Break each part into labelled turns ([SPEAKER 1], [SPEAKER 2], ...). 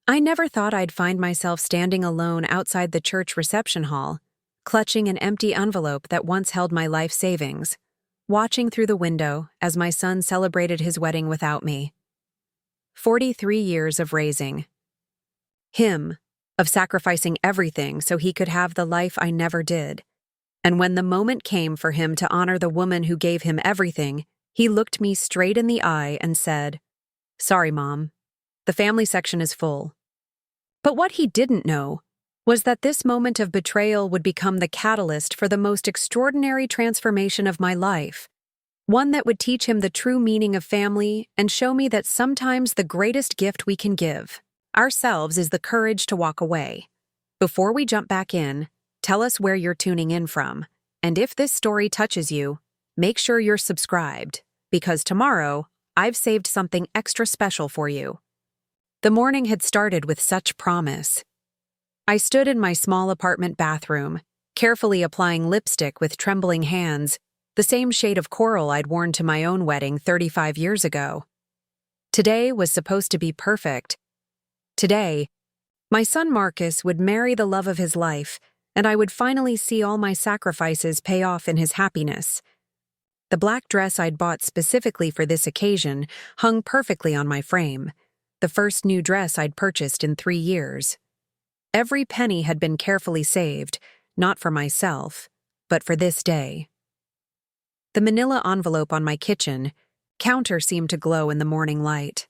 [SPEAKER 1] I never thought I'd find myself standing alone outside the church reception hall, clutching an empty envelope that once held my life savings, watching through the window as my son celebrated his wedding without me. 43 years of raising. Him, of sacrificing everything so he could have the life I never did. And when the moment came for him to honor the woman who gave him everything, he looked me straight in the eye and said, "Sorry, Mom. The family section is full." But what he didn't know was that this moment of betrayal would become the catalyst for the most extraordinary transformation of my life, one that would teach him the true meaning of family and show me that sometimes the greatest gift we can give ourselves is the courage to walk away. Before we jump back in, tell us where you're tuning in from, and if this story touches you, make sure you're subscribed, because tomorrow, I've saved something extra special for you. The morning had started with such promise. I stood in my small apartment bathroom, carefully applying lipstick with trembling hands, the same shade of coral I'd worn to my own wedding 35 years ago. Today was supposed to be perfect. Today, my son Marcus would marry the love of his life, and I would finally see all my sacrifices pay off in his happiness. The black dress I'd bought specifically for this occasion hung perfectly on my frame, the first new dress I'd purchased in 3 years. Every penny had been carefully saved, not for myself, but for this day. The manila envelope on my kitchen counter seemed to glow in the morning light.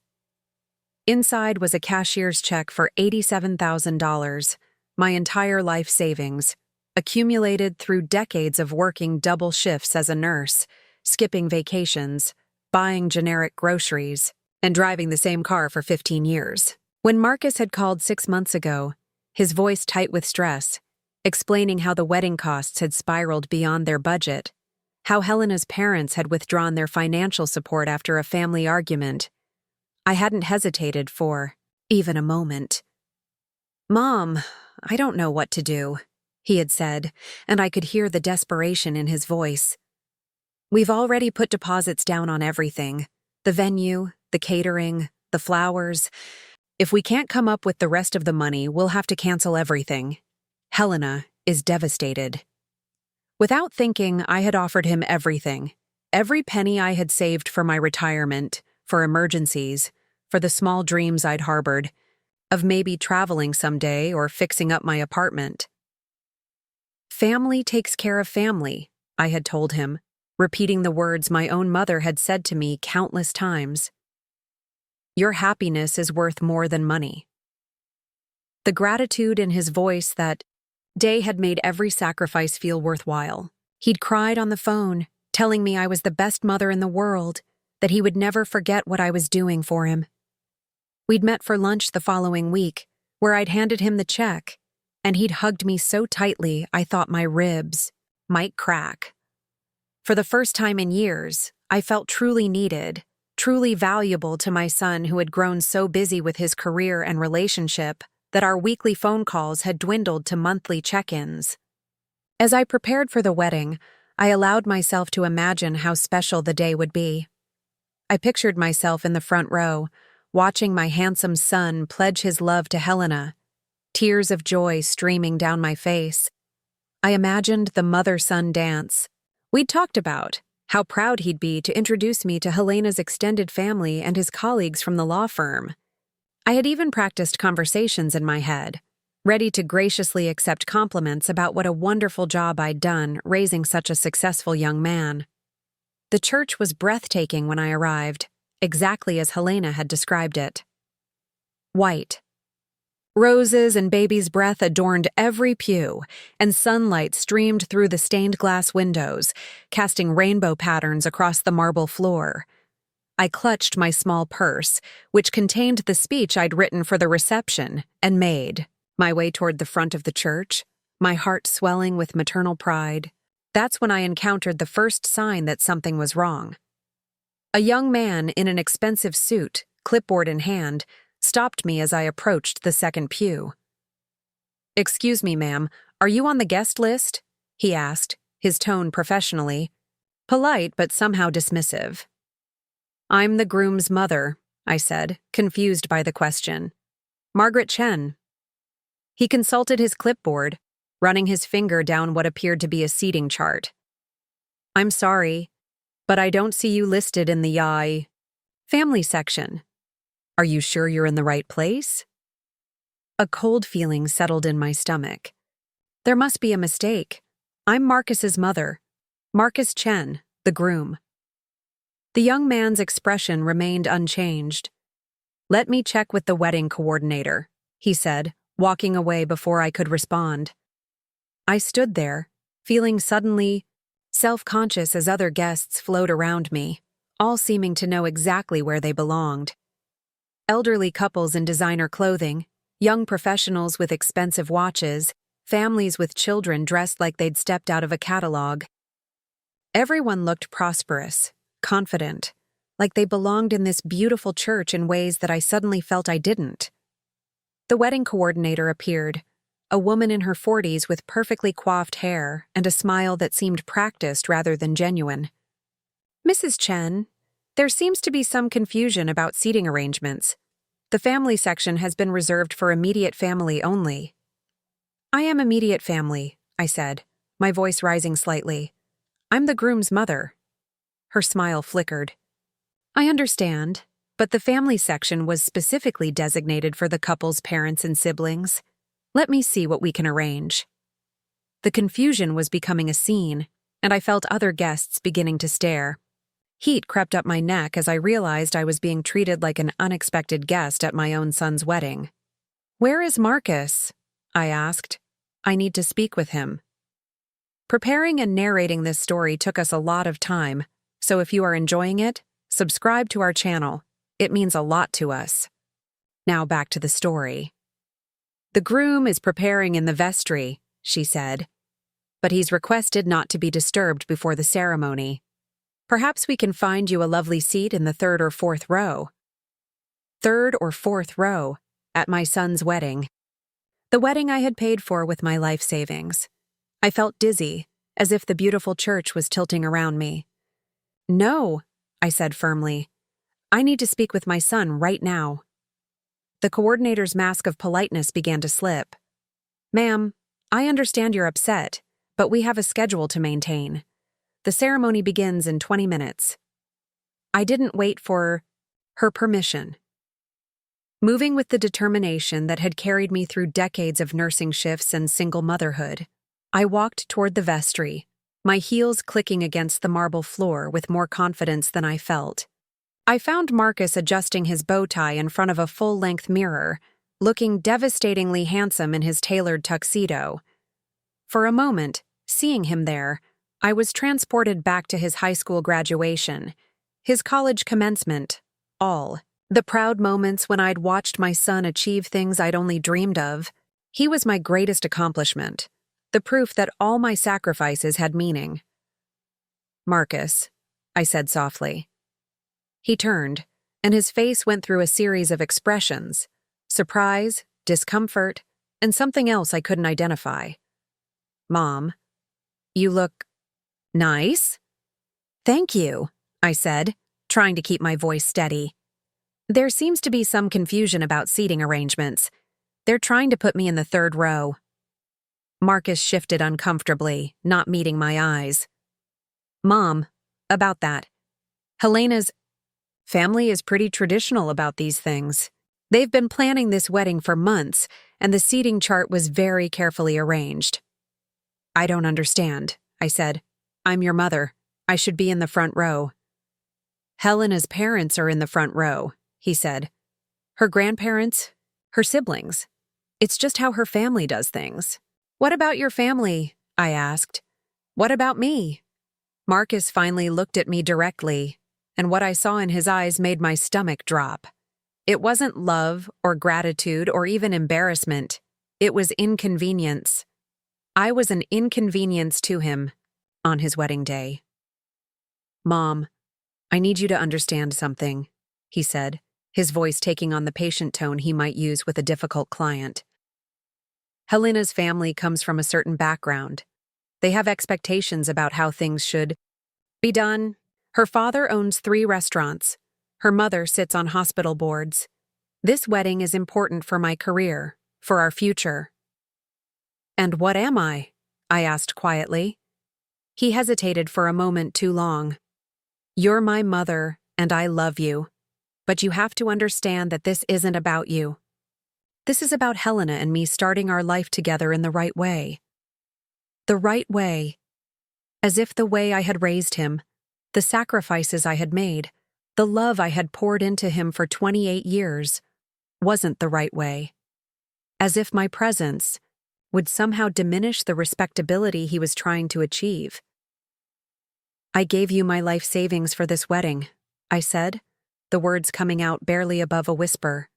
[SPEAKER 1] Inside was a cashier's check for $87,000, my entire life savings, accumulated through decades of working double shifts as a nurse, skipping vacations, buying generic groceries, and driving the same car for 15 years. When Marcus had called 6 months ago, his voice tight with stress, explaining how the wedding costs had spiraled beyond their budget, how Helena's parents had withdrawn their financial support after a family argument, I hadn't hesitated for even a moment. "Mom, I don't know what to do," he had said, and I could hear the desperation in his voice. "We've already put deposits down on everything, the venue, the catering, the flowers. If we can't come up with the rest of the money, we'll have to cancel everything. Helena is devastated." Without thinking, I had offered him everything. Every penny I had saved for my retirement, for emergencies, for the small dreams I'd harbored, of maybe traveling someday or fixing up my apartment. "Family takes care of family," I had told him, repeating the words my own mother had said to me countless times. "Your happiness is worth more than money." The gratitude in his voice that day had made every sacrifice feel worthwhile. He'd cried on the phone, telling me I was the best mother in the world, that he would never forget what I was doing for him. We'd met for lunch the following week, where I'd handed him the check, and he'd hugged me so tightly I thought my ribs might crack. For the first time in years, I felt truly needed, truly valuable to my son who had grown so busy with his career and relationship that our weekly phone calls had dwindled to monthly check-ins. As I prepared for the wedding, I allowed myself to imagine how special the day would be. I pictured myself in the front row, watching my handsome son pledge his love to Helena, tears of joy streaming down my face. I imagined the mother-son dance we'd talked about, how proud he'd be to introduce me to Helena's extended family and his colleagues from the law firm. I had even practiced conversations in my head, ready to graciously accept compliments about what a wonderful job I'd done raising such a successful young man. The church was breathtaking when I arrived, exactly as Helena had described it. White. Roses and baby's breath adorned every pew, and sunlight streamed through the stained glass windows, casting rainbow patterns across the marble floor. I clutched my small purse, which contained the speech I'd written for the reception, and made my way toward the front of the church, my heart swelling with maternal pride. That's when I encountered the first sign that something was wrong. A young man in an expensive suit, clipboard in hand, stopped me as I approached the second pew. "Excuse me, ma'am, are you on the guest list?" he asked, his tone professionally, polite but somehow dismissive. "I'm the groom's mother," I said, confused by the question. Margaret Chen. He consulted his clipboard, running his finger down what appeared to be a seating chart. I'm sorry, but I don't see you listed in the family section. Are you sure you're in the right place? A cold feeling settled in my stomach. There must be a mistake. I'm Marcus's mother, Marcus Chen, the groom. The young man's expression remained unchanged. Let me check with the wedding coordinator, he said, walking away before I could respond. I stood there, feeling suddenly self-conscious as other guests flowed around me, all seeming to know exactly where they belonged. Elderly couples in designer clothing, young professionals with expensive watches, families with children dressed like they'd stepped out of a catalog. Everyone looked prosperous, confident, like they belonged in this beautiful church in ways that I suddenly felt I didn't. The wedding coordinator appeared, a woman in her 40s with perfectly coiffed hair and a smile that seemed practiced rather than genuine. Mrs. Chen, there seems to be some confusion about seating arrangements. The family section has been reserved for immediate family only. I am immediate family, I said, my voice rising slightly. I'm the groom's mother. Her smile flickered. I understand, but the family section was specifically designated for the couple's parents and siblings. Let me see what we can arrange. The confusion was becoming a scene, and I felt other guests beginning to stare. Heat crept up my neck as I realized I was being treated like an unexpected guest at my own son's wedding. Where is Marcus? I asked. I need to speak with him. Preparing and narrating this story took us a lot of time, so if you are enjoying it, subscribe to our channel. It means a lot to us. Now back to the story. The groom is preparing in the vestry, she said, but he's requested not to be disturbed before the ceremony. Perhaps we can find you a lovely seat in the third or fourth row. Third or fourth row, at my son's wedding. The wedding I had paid for with my life savings. I felt dizzy, as if the beautiful church was tilting around me. No, I said firmly. I need to speak with my son right now. The coordinator's mask of politeness began to slip. Ma'am, I understand you're upset, but we have a schedule to maintain. The ceremony begins in 20 minutes. I didn't wait for her permission. Moving with the determination that had carried me through decades of nursing shifts and single motherhood, I walked toward the vestry, my heels clicking against the marble floor with more confidence than I felt. I found Marcus adjusting his bow tie in front of a full-length mirror, looking devastatingly handsome in his tailored tuxedo. For a moment, seeing him there, I was transported back to his high school graduation, his college commencement, all. The proud moments when I'd watched my son achieve things I'd only dreamed of. He was my greatest accomplishment, the proof that all my sacrifices had meaning. Marcus, I said softly. He turned, and his face went through a series of expressions, surprise, discomfort, and something else I couldn't identify. Mom, you look nice? Thank you, I said, trying to keep my voice steady. There seems to be some confusion about seating arrangements. They're trying to put me in the third row. Marcus shifted uncomfortably, not meeting my eyes. Mom, about that. Helena's family is pretty traditional about these things. They've been planning this wedding for months, and the seating chart was very carefully arranged. I don't understand, I said. I'm your mother. I should be in the front row. Helena's parents are in the front row, he said. Her grandparents, her siblings. It's just how her family does things. What about your family? I asked. What about me? Marcus finally looked at me directly, and what I saw in his eyes made my stomach drop. It wasn't love or gratitude or even embarrassment. It was inconvenience. I was an inconvenience to him on his wedding day. Mom, I need you to understand something, he said, his voice taking on the patient tone he might use with a difficult client. Helena's family comes from a certain background. They have expectations about how things should be done. Her father owns 3 restaurants. Her mother sits on hospital boards. This wedding is important for my career, for our future. And what am I? I asked quietly. He hesitated for a moment too long. You're my mother, and I love you. But you have to understand that this isn't about you. This is about Helena and me starting our life together in the right way. The right way. As if the way I had raised him, the sacrifices I had made, the love I had poured into him for 28 years, wasn't the right way. As if my presence would somehow diminish the respectability he was trying to achieve. I gave you my life savings for this wedding, I said, the words coming out barely above a whisper.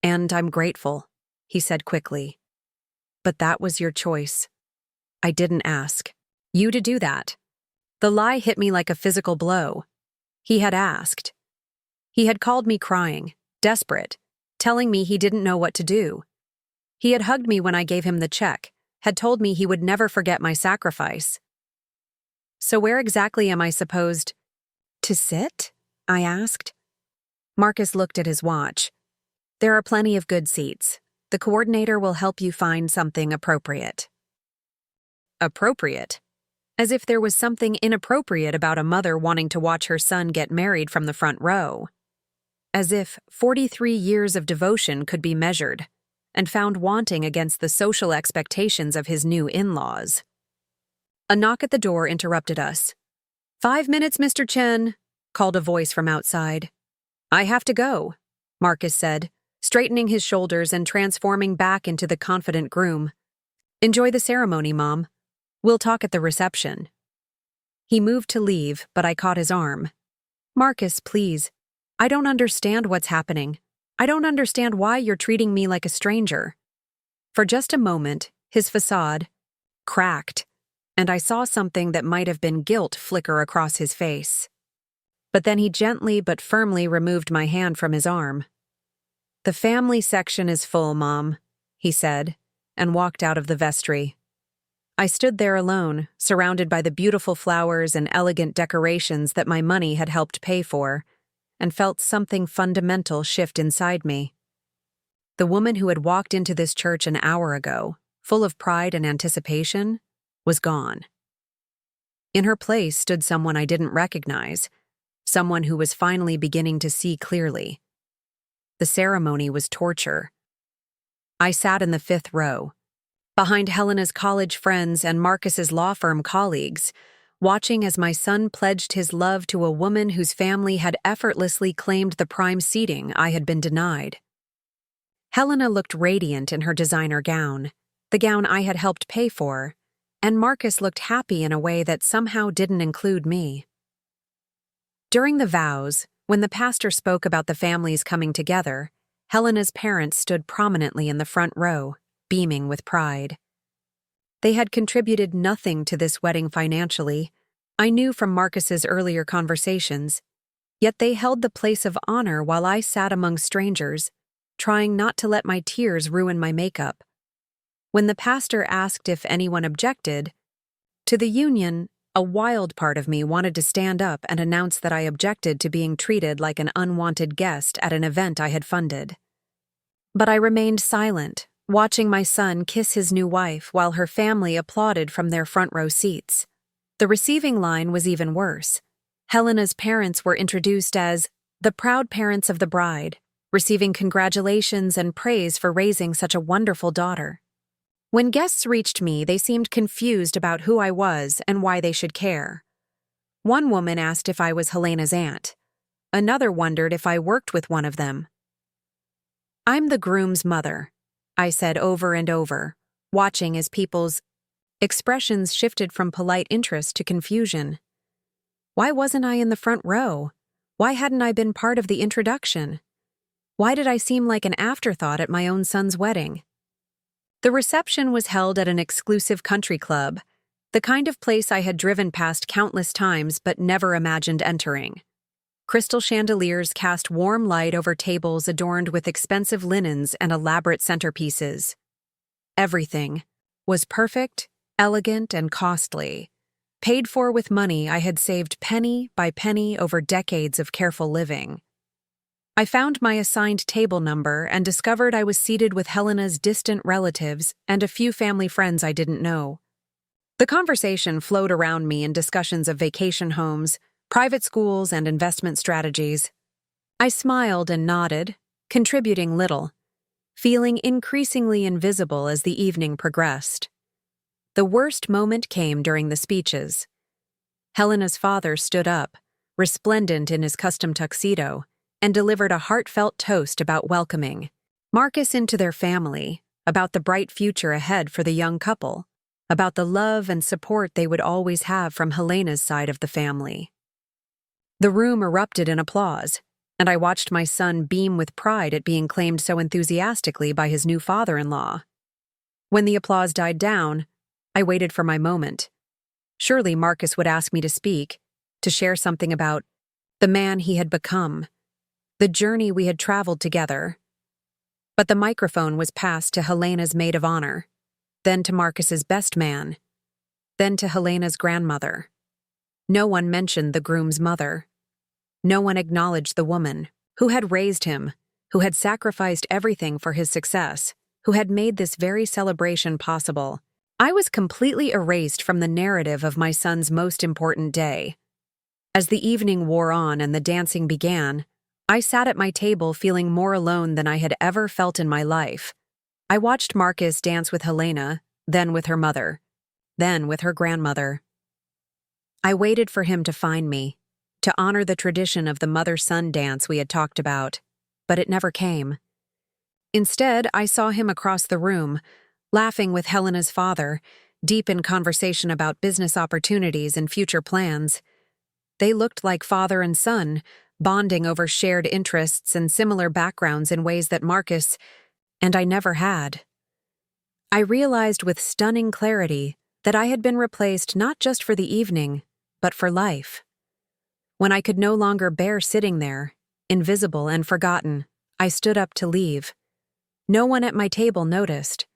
[SPEAKER 1] And I'm grateful, he said quickly. But that was your choice. I didn't ask you to do that. The lie hit me like a physical blow. He had asked. He had called me crying, desperate, telling me he didn't know what to do. He had hugged me when I gave him the check, had told me he would never forget my sacrifice. So where exactly am I supposed to sit? I asked. Marcus looked at his watch. There are plenty of good seats. The coordinator will help you find something appropriate. Appropriate? As if there was something inappropriate about a mother wanting to watch her son get married from the front row. As if 43 years of devotion could be measured and found wanting against the social expectations of his new in-laws. A knock at the door interrupted us. 5 minutes, Mr. Chen, called a voice from outside. I have to go, Marcus said, straightening his shoulders and transforming back into the confident groom. Enjoy the ceremony, Mom. We'll talk at the reception. He moved to leave, but I caught his arm. Marcus, please. I don't understand what's happening. I don't understand why you're treating me like a stranger. For just a moment, his facade cracked, and I saw something that might have been guilt flicker across his face. But then he gently but firmly removed my hand from his arm. The family section is full, Mom, he said, and walked out of the vestry. I stood there alone, surrounded by the beautiful flowers and elegant decorations that my money had helped pay for, and felt something fundamental shift inside me. The woman who had walked into this church an hour ago, full of pride and anticipation, was gone. In her place stood someone I didn't recognize, someone who was finally beginning to see clearly. The ceremony was torture. I sat in the 5th row, behind Helena's college friends and Marcus's law firm colleagues, watching as my son pledged his love to a woman whose family had effortlessly claimed the prime seating I had been denied. Helena looked radiant in her designer gown, the gown I had helped pay for, and Marcus looked happy in a way that somehow didn't include me. During the vows, when the pastor spoke about the families coming together, Helena's parents stood prominently in the front row, beaming with pride. They had contributed nothing to this wedding financially, I knew from Marcus's earlier conversations, yet they held the place of honor while I sat among strangers, trying not to let my tears ruin my makeup. When the pastor asked if anyone objected to the union, a wild part of me wanted to stand up and announce that I objected to being treated like an unwanted guest at an event I had funded. But I remained silent, watching my son kiss his new wife while her family applauded from their front row seats. The receiving line was even worse. Helena's parents were introduced as the proud parents of the bride, receiving congratulations and praise for raising such a wonderful daughter. When guests reached me, they seemed confused about who I was and why they should care. One woman asked if I was Helena's aunt. Another wondered if I worked with one of them. I'm the groom's mother, I said over and over, watching as people's expressions shifted from polite interest to confusion. Why wasn't I in the front row? Why hadn't I been part of the introduction? Why did I seem like an afterthought at my own son's wedding? The reception was held at an exclusive country club, the kind of place I had driven past countless times but never imagined entering. Crystal chandeliers cast warm light over tables adorned with expensive linens and elaborate centerpieces. Everything was perfect, elegant, and costly, paid for with money I had saved penny by penny over decades of careful living. I found my assigned table number and discovered I was seated with Helena's distant relatives and a few family friends I didn't know. The conversation flowed around me in discussions of vacation homes, private schools, and investment strategies. I smiled and nodded, contributing little, feeling increasingly invisible as the evening progressed. The worst moment came during the speeches. Helena's father stood up, resplendent in his custom tuxedo, and delivered a heartfelt toast about welcoming Marcus into their family, about the bright future ahead for the young couple, about the love and support they would always have from Helena's side of the family. The room erupted in applause, and I watched my son beam with pride at being claimed so enthusiastically by his new father-in-law. When the applause died down, I waited for my moment. Surely Marcus would ask me to speak, to share something about the man he had become, the journey we had traveled together. But the microphone was passed to Helena's maid of honor, then to Marcus's best man, then to Helena's grandmother. No one mentioned the groom's mother. No one acknowledged the woman who had raised him, who had sacrificed everything for his success, who had made this very celebration possible. I was completely erased from the narrative of my son's most important day. As the evening wore on and the dancing began, I sat at my table feeling more alone than I had ever felt in my life. I watched Marcus dance with Helena, then with her mother, then with her grandmother. I waited for him to find me, to honor the tradition of the mother-son dance we had talked about, but it never came. Instead, I saw him across the room, laughing with Helena's father, deep in conversation about business opportunities and future plans. They looked like father and son, bonding over shared interests and similar backgrounds in ways that Marcus and I never had. I realized with stunning clarity that I had been replaced not just for the evening, but for life. When I could no longer bear sitting there, invisible and forgotten, I stood up to leave. No one at my table noticed.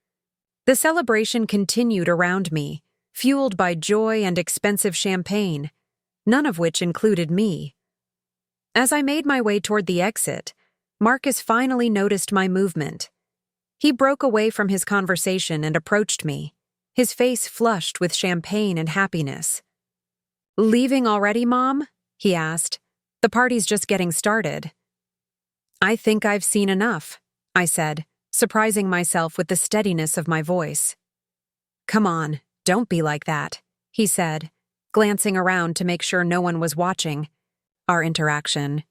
[SPEAKER 1] The celebration continued around me, fueled by joy and expensive champagne, none of which included me. As I made my way toward the exit, Marcus finally noticed my movement. He broke away from his conversation and approached me, his face flushed with champagne and happiness. "Leaving already, Mom?" he asked. "The party's just getting started." "I think I've seen enough," I said, surprising myself with the steadiness of my voice. "Come on, don't be like that," he said, glancing around to make sure no one was watching our interaction.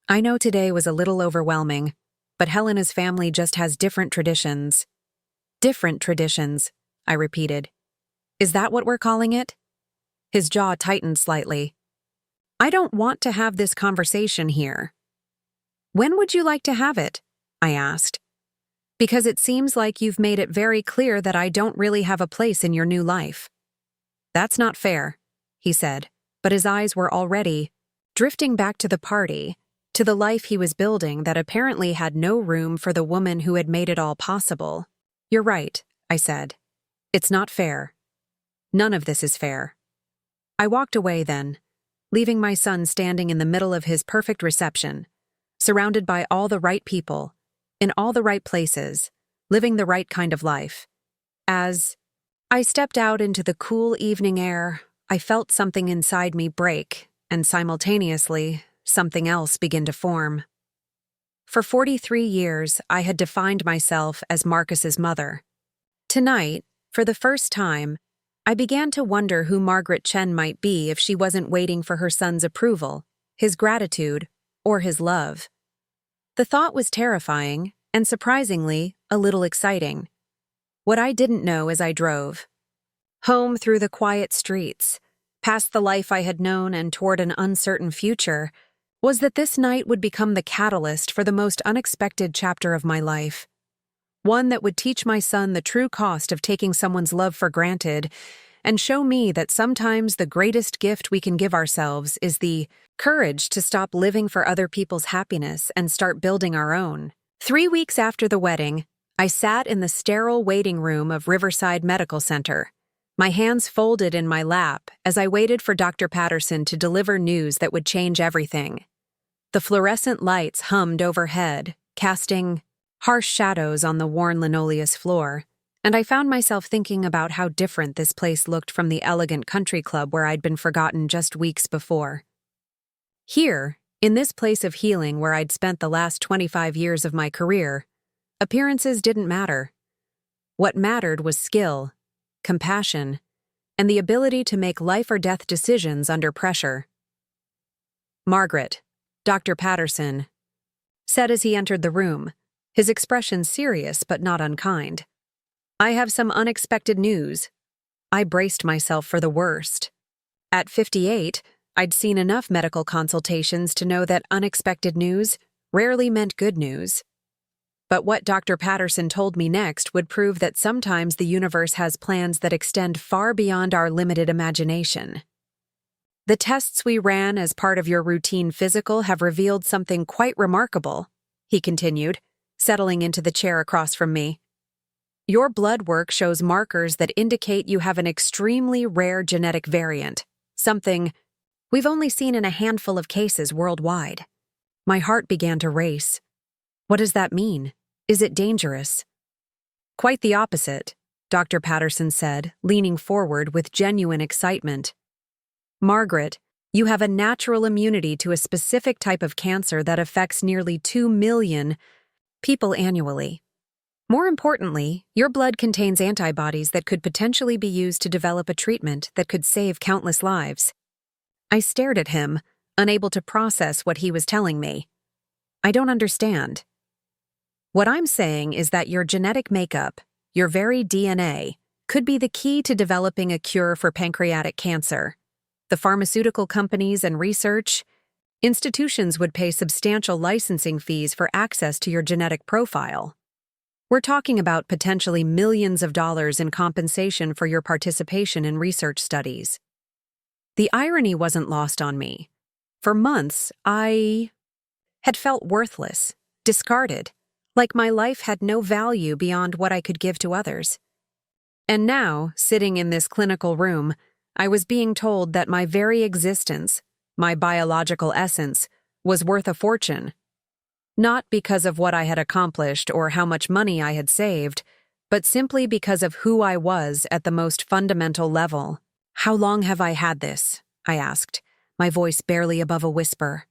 [SPEAKER 1] "I know today was a little overwhelming, but Helena's family just has different traditions." "Different traditions," I repeated. "Is that what we're calling it?" His jaw tightened slightly. "I don't want to have this conversation here." "When would you like to have it?" I asked. "Because it seems like you've made it very clear that I don't really have a place in your new life." "That's not fair," he said, but his eyes were already drifting back to the party, to the life he was building that apparently had no room for the woman who had made it all possible. "You're right," I said. "It's not fair. None of this is fair." I walked away then, leaving my son standing in the middle of his perfect reception, surrounded by all the right people, in all the right places, living the right kind of life. As I stepped out into the cool evening air, I felt something inside me break, and simultaneously, something else begin to form. For 43 years, I had defined myself as Marcus's mother. Tonight, for the first time, I began to wonder who Margaret Chen might be if she wasn't waiting for her son's approval, his gratitude, or his love. The thought was terrifying, and surprisingly, a little exciting. What I didn't know as I drove home through the quiet streets, past the life I had known and toward an uncertain future, was that this night would become the catalyst for the most unexpected chapter of my life. One that would teach my son the true cost of taking someone's love for granted and show me that sometimes the greatest gift we can give ourselves is the courage to stop living for other people's happiness and start building our own. 3 weeks after the wedding, I sat in the sterile waiting room of Riverside Medical Center, my hands folded in my lap as I waited for Dr. Patterson to deliver news that would change everything. The fluorescent lights hummed overhead, casting harsh shadows on the worn linoleum floor, and I found myself thinking about how different this place looked from the elegant country club where I'd been forgotten just weeks before. Here, in this place of healing where I'd spent the last 25 years of my career, appearances didn't matter. What mattered was skill, compassion, and the ability to make life-or-death decisions under pressure. "Margaret," Dr. Patterson said as he entered the room, his expression serious but not unkind. "I have some unexpected news." I braced myself for the worst. At 58, I'd seen enough medical consultations to know that unexpected news rarely meant good news. But what Dr. Patterson told me next would prove that sometimes the universe has plans that extend far beyond our limited imagination. "The tests we ran as part of your routine physical have revealed something quite remarkable," he continued, settling into the chair across from me. "Your blood work shows markers that indicate you have an extremely rare genetic variant, something we've only seen in a handful of cases worldwide." My heart began to race. "What does that mean? Is it dangerous?" "Quite the opposite," Dr. Patterson said, leaning forward with genuine excitement. "Margaret, you have a natural immunity to a specific type of cancer that affects nearly 2 million people annually. More importantly, your blood contains antibodies that could potentially be used to develop a treatment that could save countless lives." I stared at him, unable to process what he was telling me. "I don't understand." "What I'm saying is that your genetic makeup, your very DNA, could be the key to developing a cure for pancreatic cancer. The pharmaceutical companies and research institutions would pay substantial licensing fees for access to your genetic profile. We're talking about potentially millions of dollars in compensation for your participation in research studies." The irony wasn't lost on me. For months, I had felt worthless, discarded, like my life had no value beyond what I could give to others. And now, sitting in this clinical room, I was being told that my very existence, my biological essence, was worth a fortune. Not because of what I had accomplished or how much money I had saved, but simply because of who I was at the most fundamental level. "How long have I had this?" I asked, my voice barely above a whisper.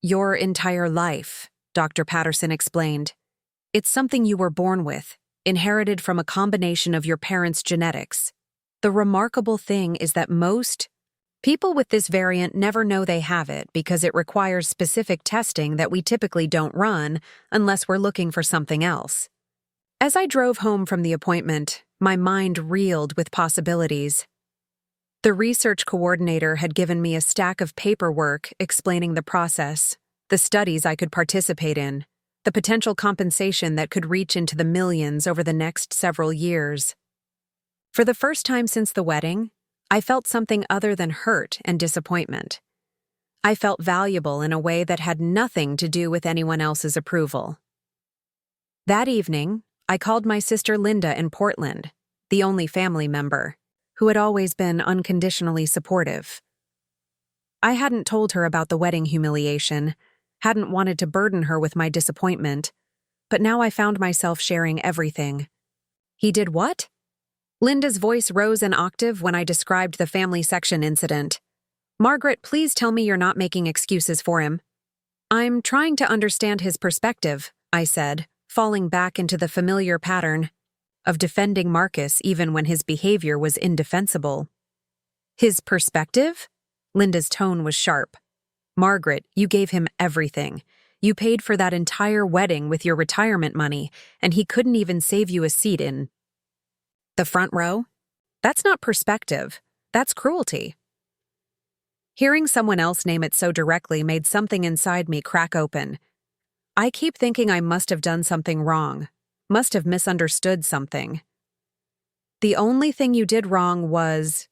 [SPEAKER 1] "Your entire life," Dr. Patterson explained. "It's something you were born with, inherited from a combination of your parents' genetics. The remarkable thing is that most people with this variant never know they have it because it requires specific testing that we typically don't run unless we're looking for something else." As I drove home from the appointment, my mind reeled with possibilities. The research coordinator had given me a stack of paperwork explaining the process, the studies I could participate in, the potential compensation that could reach into the millions over the next several years. For the first time since the wedding, I felt something other than hurt and disappointment. I felt valuable in a way that had nothing to do with anyone else's approval. That evening, I called my sister Linda in Portland, the only family member, who had always been unconditionally supportive. I hadn't told her about the wedding humiliation, hadn't wanted to burden her with my disappointment, but now I found myself sharing everything. "He did what?" Linda's voice rose an octave when I described the family section incident. "Margaret, please tell me you're not making excuses for him." "I'm trying to understand his perspective," I said, falling back into the familiar pattern of defending Marcus even when his behavior was indefensible. "His perspective?" Linda's tone was sharp. "Margaret, you gave him everything. You paid for that entire wedding with your retirement money, and he couldn't even save you a seat in the front row? That's not perspective. That's cruelty." Hearing someone else name it so directly made something inside me crack open. I keep thinking I must have done something wrong, must have misunderstood something. "The only thing you did wrong was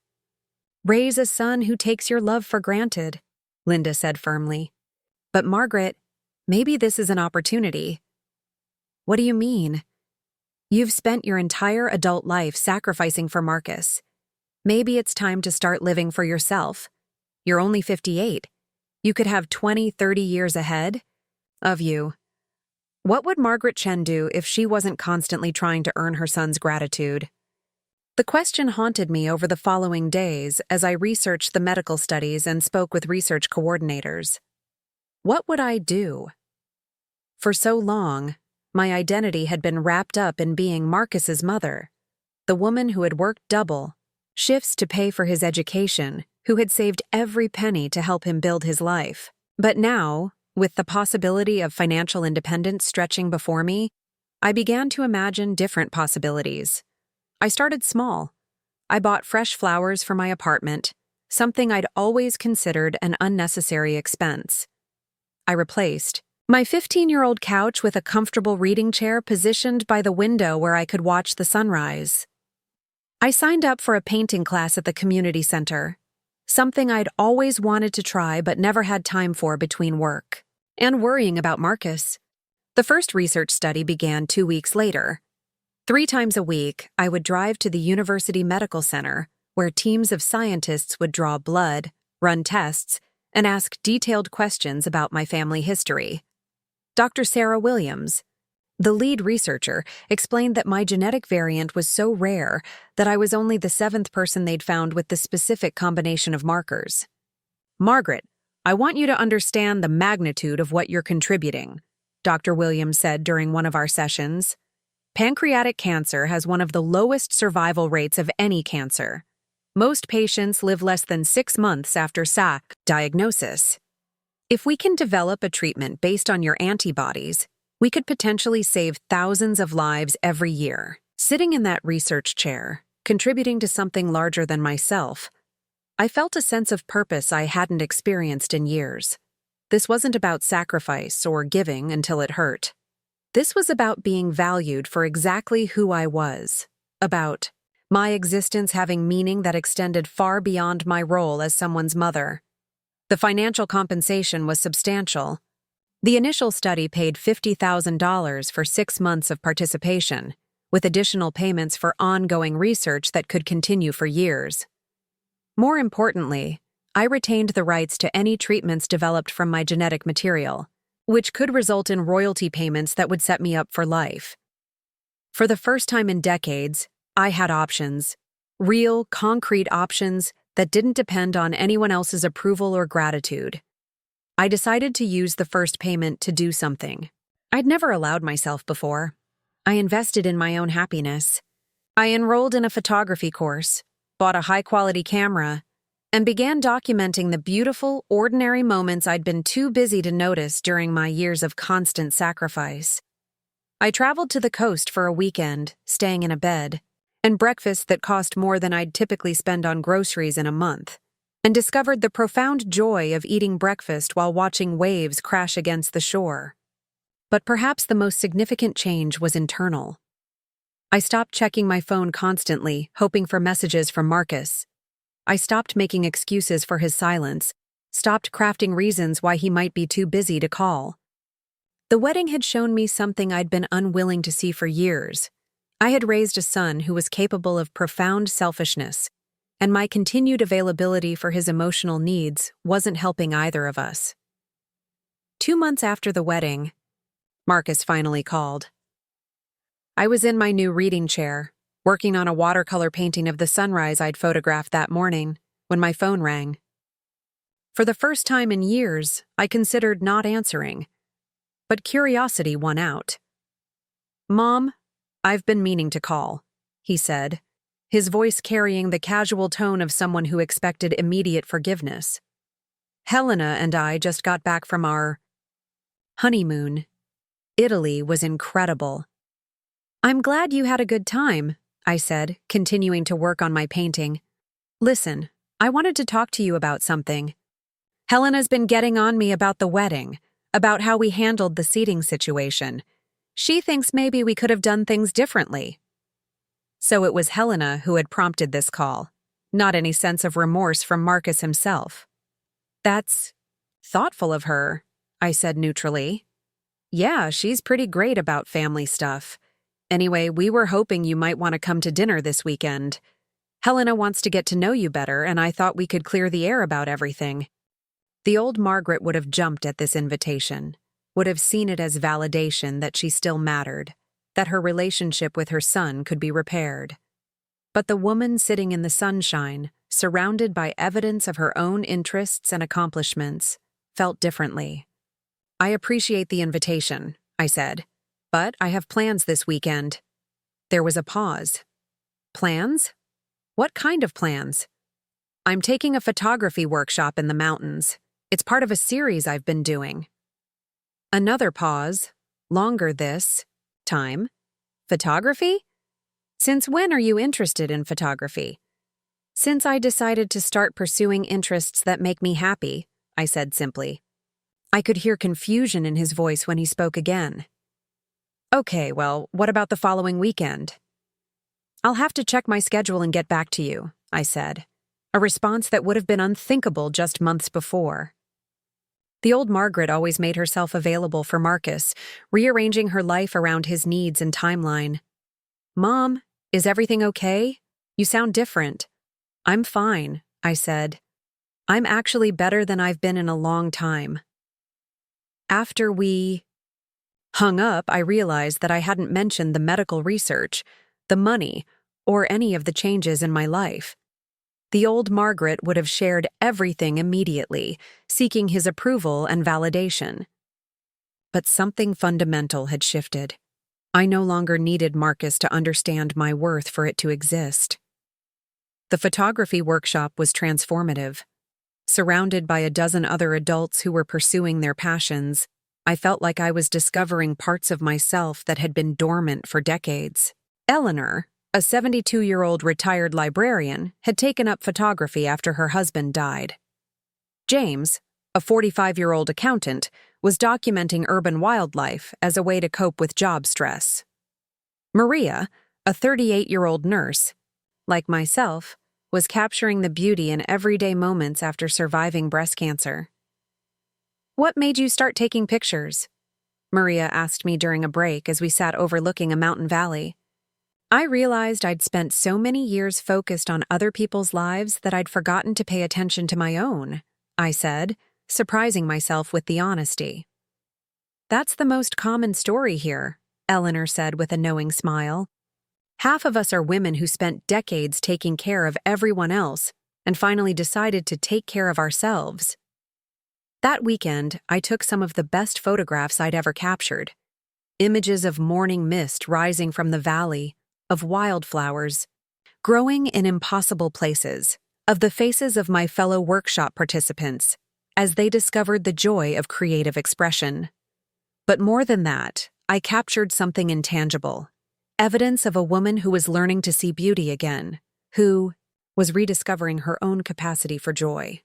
[SPEAKER 1] raise a son who takes your love for granted," Linda said firmly. "But Margaret, maybe this is an opportunity." "What do you mean?" "You've spent your entire adult life sacrificing for Marcus. Maybe it's time to start living for yourself. You're only 58. You could have 20, 30 years ahead of you. What would Margaret Chen do if she wasn't constantly trying to earn her son's gratitude? The question haunted me over the following days as I researched the medical studies and spoke with research coordinators. What would I do? For so long, my identity had been wrapped up in being Marcus's mother, the woman who had worked double shifts to pay for his education, who had saved every penny to help him build his life. But now, with the possibility of financial independence stretching before me, I began to imagine different possibilities. I started small. I bought fresh flowers for my apartment, something I'd always considered an unnecessary expense. I replaced my 15-year-old couch with a comfortable reading chair positioned by the window where I could watch the sunrise. I signed up for a painting class at the community center, something I'd always wanted to try but never had time for between work and worrying about Marcus. The first research study began 2 weeks later. 3 times a week, I would drive to the University Medical Center, where teams of scientists would draw blood, run tests, and ask detailed questions about my family history. Dr. Sarah Williams, the lead researcher, explained that my genetic variant was so rare that I was only the 7th person they'd found with the specific combination of markers. "Margaret, I want you to understand the magnitude of what you're contributing," Dr. Williams said during one of our sessions. "Pancreatic cancer has one of the lowest survival rates of any cancer. Most patients live less than 6 months after SAC diagnosis. If we can develop a treatment based on your antibodies, we could potentially save thousands of lives every year." Sitting in that research chair, contributing to something larger than myself, I felt a sense of purpose I hadn't experienced in years. This wasn't about sacrifice or giving until it hurt. This was about being valued for exactly who I was, about my existence having meaning that extended far beyond my role as someone's mother. The financial compensation was substantial. The initial study paid $50,000 for 6 months of participation, with additional payments for ongoing research that could continue for years. More importantly, I retained the rights to any treatments developed from my genetic material, which could result in royalty payments that would set me up for life. For the first time in decades, I had options, real, concrete options that didn't depend on anyone else's approval or gratitude. I decided to use the first payment to do something I'd never allowed myself before. I invested in my own happiness. I enrolled in a photography course, bought a high-quality camera, and began documenting the beautiful, ordinary moments I'd been too busy to notice during my years of constant sacrifice. I traveled to the coast for a weekend, staying in a bed, and breakfast that cost more than I'd typically spend on groceries in a month, and discovered the profound joy of eating breakfast while watching waves crash against the shore. But perhaps the most significant change was internal. I stopped checking my phone constantly, hoping for messages from Marcus. I stopped making excuses for his silence, stopped crafting reasons why he might be too busy to call. The wedding had shown me something I'd been unwilling to see for years. I had raised a son who was capable of profound selfishness, and my continued availability for his emotional needs wasn't helping either of us. 2 months after the wedding, Marcus finally called. I was in my new reading chair, working on a watercolor painting of the sunrise I'd photographed that morning, when my phone rang. For the first time in years, I considered not answering, but curiosity won out. "Mom, I've been meaning to call," he said, his voice carrying the casual tone of someone who expected immediate forgiveness. "Helena and I just got back from our honeymoon. Italy was incredible." "I'm glad you had a good time," I said, continuing to work on my painting. "Listen, I wanted to talk to you about something. Helena's been getting on me about the wedding, about how we handled the seating situation. She thinks maybe we could have done things differently." So it was Helena who had prompted this call, not any sense of remorse from Marcus himself. "That's thoughtful of her," I said neutrally. "Yeah, she's pretty great about family stuff. Anyway, we were hoping you might want to come to dinner this weekend. Helena wants to get to know you better, and I thought we could clear the air about everything." The old Margaret would have jumped at this invitation, would have seen it as validation that she still mattered, that her relationship with her son could be repaired. But the woman sitting in the sunshine, surrounded by evidence of her own interests and accomplishments, felt differently. "I appreciate the invitation," I said, "but I have plans this weekend." There was a pause. "Plans? What kind of plans?" "I'm taking a photography workshop in the mountains. It's part of a series I've been doing." Another pause, longer this time. "Photography? Since when are you interested in photography?" "Since I decided to start pursuing interests that make me happy," I said simply. I could hear confusion in his voice when he spoke again. "Okay, well, what about the following weekend?" "I'll have to check my schedule and get back to you," I said, a response that would have been unthinkable just months before. The old Margaret always made herself available for Marcus, rearranging her life around his needs and timeline. "Mom, is everything okay? You sound different." "I'm fine," I said. "I'm actually better than I've been in a long time." After we hung up, I realized that I hadn't mentioned the medical research, the money, or any of the changes in my life. The old Margaret would have shared everything immediately, seeking his approval and validation. But something fundamental had shifted. I no longer needed Marcus to understand my worth for it to exist. The photography workshop was transformative. Surrounded by a dozen other adults who were pursuing their passions, I felt like I was discovering parts of myself that had been dormant for decades. Eleanor, a 72-year-old retired librarian, had taken up photography after her husband died. James, a 45-year-old accountant, was documenting urban wildlife as a way to cope with job stress. Maria, a 38-year-old nurse, like myself, was capturing the beauty in everyday moments after surviving breast cancer. "What made you start taking pictures?" Maria asked me during a break as we sat overlooking a mountain valley. I realized I'd spent so many years focused on other people's lives that I'd forgotten to pay attention to my own, I said, surprising myself with the honesty. "That's the most common story here," Eleanor said with a knowing smile. "Half of us are women who spent decades taking care of everyone else and finally decided to take care of ourselves." That weekend, I took some of the best photographs I'd ever captured. Images of morning mist rising from the valley, of wildflowers growing in impossible places, of the faces of my fellow workshop participants as they discovered the joy of creative expression. But more than that, I captured something intangible. Evidence of a woman who was learning to see beauty again, who was rediscovering her own capacity for joy.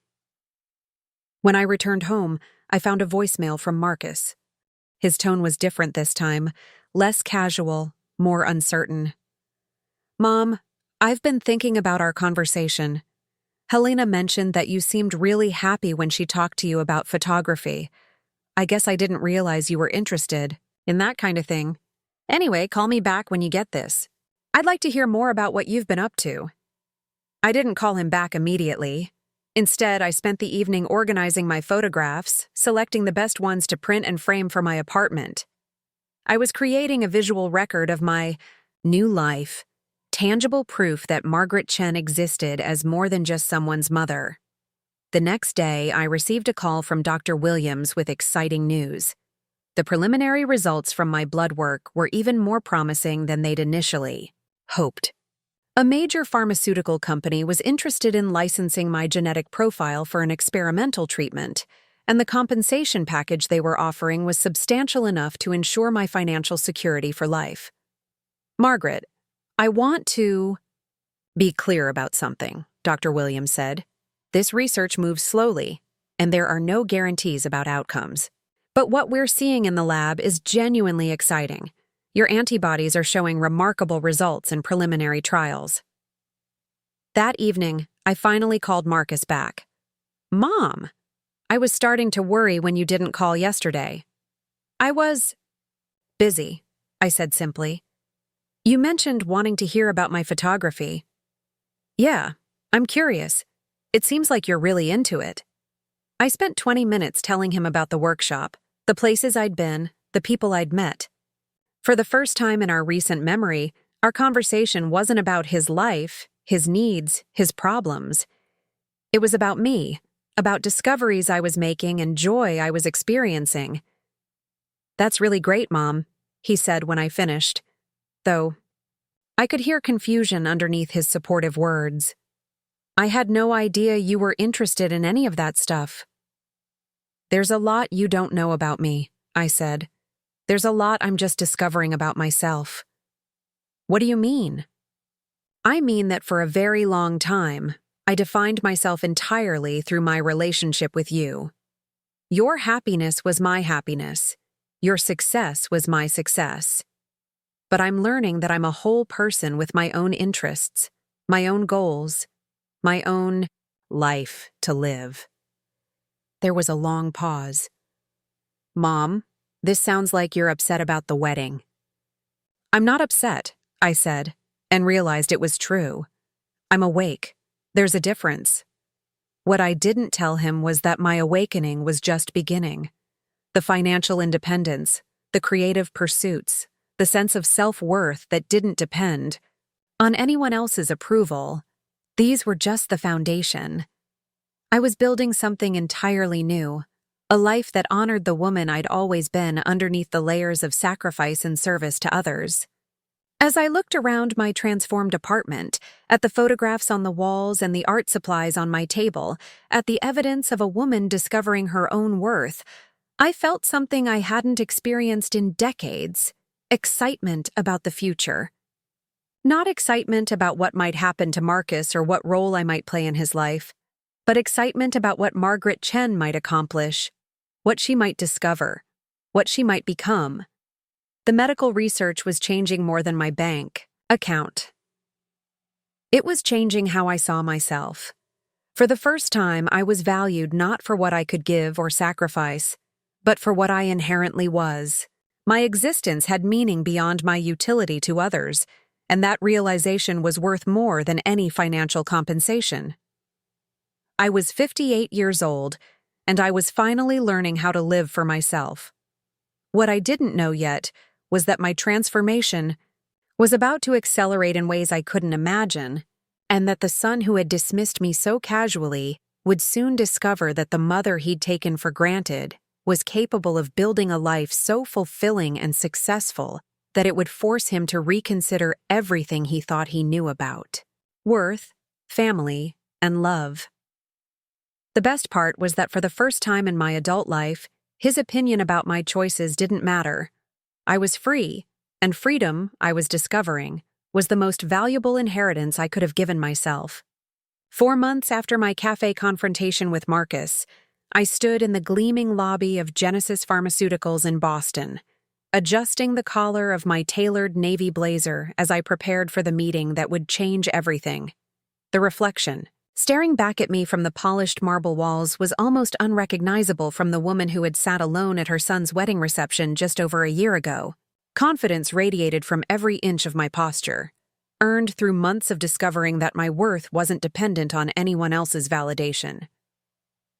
[SPEAKER 1] When I returned home, I found a voicemail from Marcus. His tone was different this time, less casual, more uncertain. "Mom, I've been thinking about our conversation. Helena mentioned that you seemed really happy when she talked to you about photography. I guess I didn't realize you were interested in that kind of thing. Anyway, call me back when you get this. I'd like to hear more about what you've been up to." I didn't call him back immediately. Instead, I spent the evening organizing my photographs, selecting the best ones to print and frame for my apartment. I was creating a visual record of my new life, tangible proof that Margaret Chen existed as more than just someone's mother. The next day, I received a call from Dr. Williams with exciting news. The preliminary results from my blood work were even more promising than they'd initially hoped. A major pharmaceutical company was interested in licensing my genetic profile for an experimental treatment, and the compensation package they were offering was substantial enough to ensure my financial security for life. "Margaret, I want to be clear about something," Dr. Williams said. "This research moves slowly, and there are no guarantees about outcomes. But what we're seeing in the lab is genuinely exciting. Your antibodies are showing remarkable results in preliminary trials." That evening, I finally called Marcus back. "Mom, I was starting to worry when you didn't call yesterday." "I was busy," I said simply. "You mentioned wanting to hear about my photography." "Yeah, I'm curious. It seems like you're really into it." I spent 20 minutes telling him about the workshop, the places I'd been, the people I'd met. For the first time in our recent memory, our conversation wasn't about his life, his needs, his problems. It was about me, about discoveries I was making and joy I was experiencing. "That's really great, Mom," he said when I finished, though I could hear confusion underneath his supportive words. "I had no idea you were interested in any of that stuff." "There's a lot you don't know about me," I said. "There's a lot I'm just discovering about myself." "What do you mean?" "I mean that for a very long time, I defined myself entirely through my relationship with you. Your happiness was my happiness. Your success was my success. But I'm learning that I'm a whole person with my own interests, my own goals, my own life to live." There was a long pause. "Mom, this sounds like you're upset about the wedding." "I'm not upset," I said, and realized it was true. "I'm awake. There's a difference." What I didn't tell him was that my awakening was just beginning. The financial independence, the creative pursuits, the sense of self-worth that didn't depend on anyone else's approval, these were just the foundation. I was building something entirely new, a life that honored the woman I'd always been underneath the layers of sacrifice and service to others. As I looked around my transformed apartment, at the photographs on the walls and the art supplies on my table, at the evidence of a woman discovering her own worth, I felt something I hadn't experienced in decades: excitement about the future. Not excitement about what might happen to Marcus or what role I might play in his life, but excitement about what Margaret Chen might accomplish, what she might discover, what she might become. The medical research was changing more than my bank account. It was changing how I saw myself. For the first time, I was valued not for what I could give or sacrifice, but for what I inherently was. My existence had meaning beyond my utility to others, and that realization was worth more than any financial compensation. I was 58 years old, and I was finally learning how to live for myself. What I didn't know yet was that my transformation was about to accelerate in ways I couldn't imagine, and that the son who had dismissed me so casually would soon discover that the mother he'd taken for granted was capable of building a life so fulfilling and successful that it would force him to reconsider everything he thought he knew about worth, family, and love. The best part was that for the first time in my adult life, his opinion about my choices didn't matter. I was free, and freedom, I was discovering, was the most valuable inheritance I could have given myself. 4 months after my cafe confrontation with Marcus, I stood in the gleaming lobby of Genesis Pharmaceuticals in Boston, adjusting the collar of my tailored navy blazer as I prepared for the meeting that would change everything. The reflection, staring back at me from the polished marble walls, was almost unrecognizable from the woman who had sat alone at her son's wedding reception just over a year ago. Confidence radiated from every inch of my posture, earned through months of discovering that my worth wasn't dependent on anyone else's validation.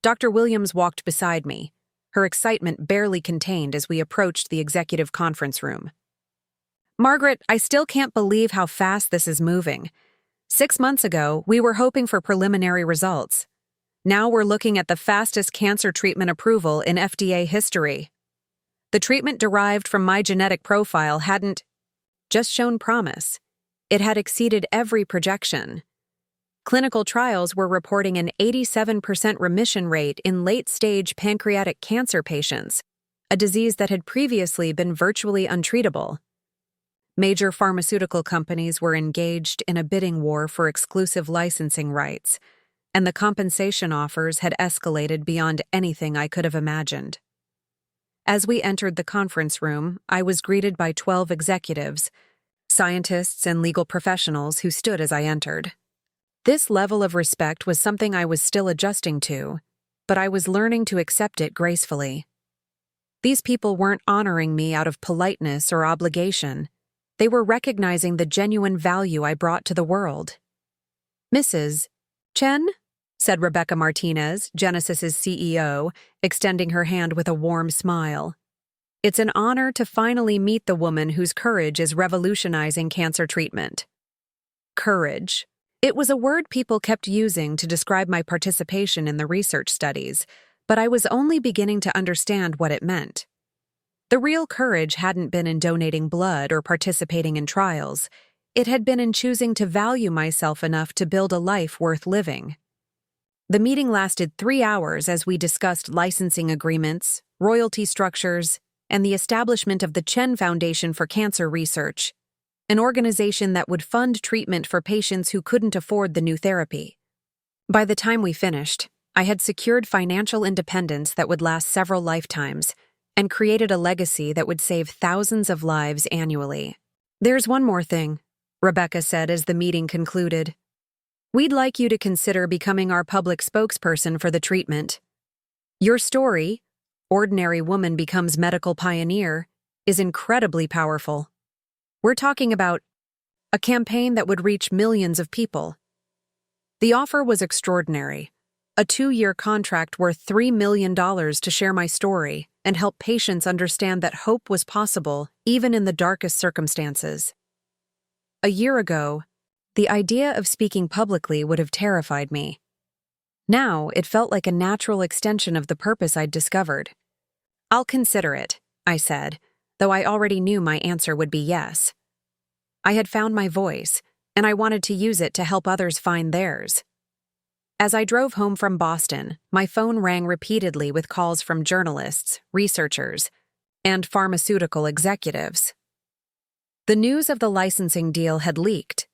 [SPEAKER 1] Dr. Williams walked beside me, her excitement barely contained as we approached the executive conference room. "Margaret, I still can't believe how fast this is moving. 6 months ago, we were hoping for preliminary results. Now we're looking at the fastest cancer treatment approval in FDA history. The treatment derived from my genetic profile hadn't just shown promise. It had exceeded every projection. Clinical trials were reporting an 87% remission rate in late-stage pancreatic cancer patients, a disease that had previously been virtually untreatable. Major pharmaceutical companies were engaged in a bidding war for exclusive licensing rights, and the compensation offers had escalated beyond anything I could have imagined. As we entered the conference room, I was greeted by 12 executives, scientists and legal professionals who stood as I entered. This level of respect was something I was still adjusting to, but I was learning to accept it gracefully. These people weren't honoring me out of politeness or obligation. They were recognizing the genuine value I brought to the world. "Mrs. Chen?" said Rebecca Martinez, Genesis's CEO, extending her hand with a warm smile. It's an honor to finally meet the woman whose courage is revolutionizing cancer treatment. Courage. It was a word people kept using to describe my participation in the research studies, but I was only beginning to understand what it meant. The real courage hadn't been in donating blood or participating in trials. It had been in choosing to value myself enough to build a life worth living. The meeting lasted 3 hours as we discussed licensing agreements, royalty structures, and the establishment of the Chen Foundation for Cancer Research, an organization that would fund treatment for patients who couldn't afford the new therapy. By the time we finished, I had secured financial independence that would last several lifetimes and created a legacy that would save thousands of lives annually. There's one more thing, Rebecca said as the meeting concluded. We'd like you to consider becoming our public spokesperson for the treatment. Your story, Ordinary Woman Becomes Medical Pioneer, is incredibly powerful. We're talking about a campaign that would reach millions of people. The offer was extraordinary. A 2-year contract worth $3 million to share my story and help patients understand that hope was possible even in the darkest circumstances. A year ago, the idea of speaking publicly would have terrified me. Now, it felt like a natural extension of the purpose I'd discovered. I'll consider it, I said, though I already knew my answer would be yes. I had found my voice, and I wanted to use it to help others find theirs. As I drove home from Boston, my phone rang repeatedly with calls from journalists, researchers, and pharmaceutical executives. The news of the licensing deal had leaked,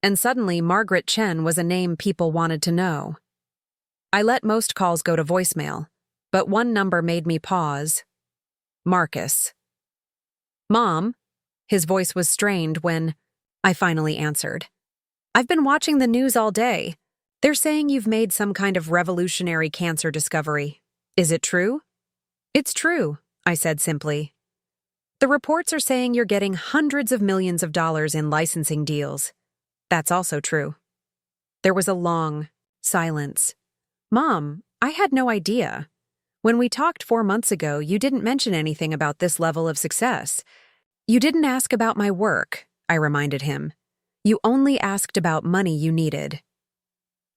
[SPEAKER 1] and suddenly Margaret Chen was a name people wanted to know. I let most calls go to voicemail, but one number made me pause. Marcus. Mom, his voice was strained when I finally answered. I've been watching the news all day. They're saying you've made some kind of revolutionary cancer discovery. Is it true? It's true, I said simply. The reports are saying you're getting hundreds of millions of dollars in licensing deals. That's also true. There was a long silence. Mom, I had no idea. When we talked 4 months ago, you didn't mention anything about this level of success. You didn't ask about my work, I reminded him. You only asked about money you needed.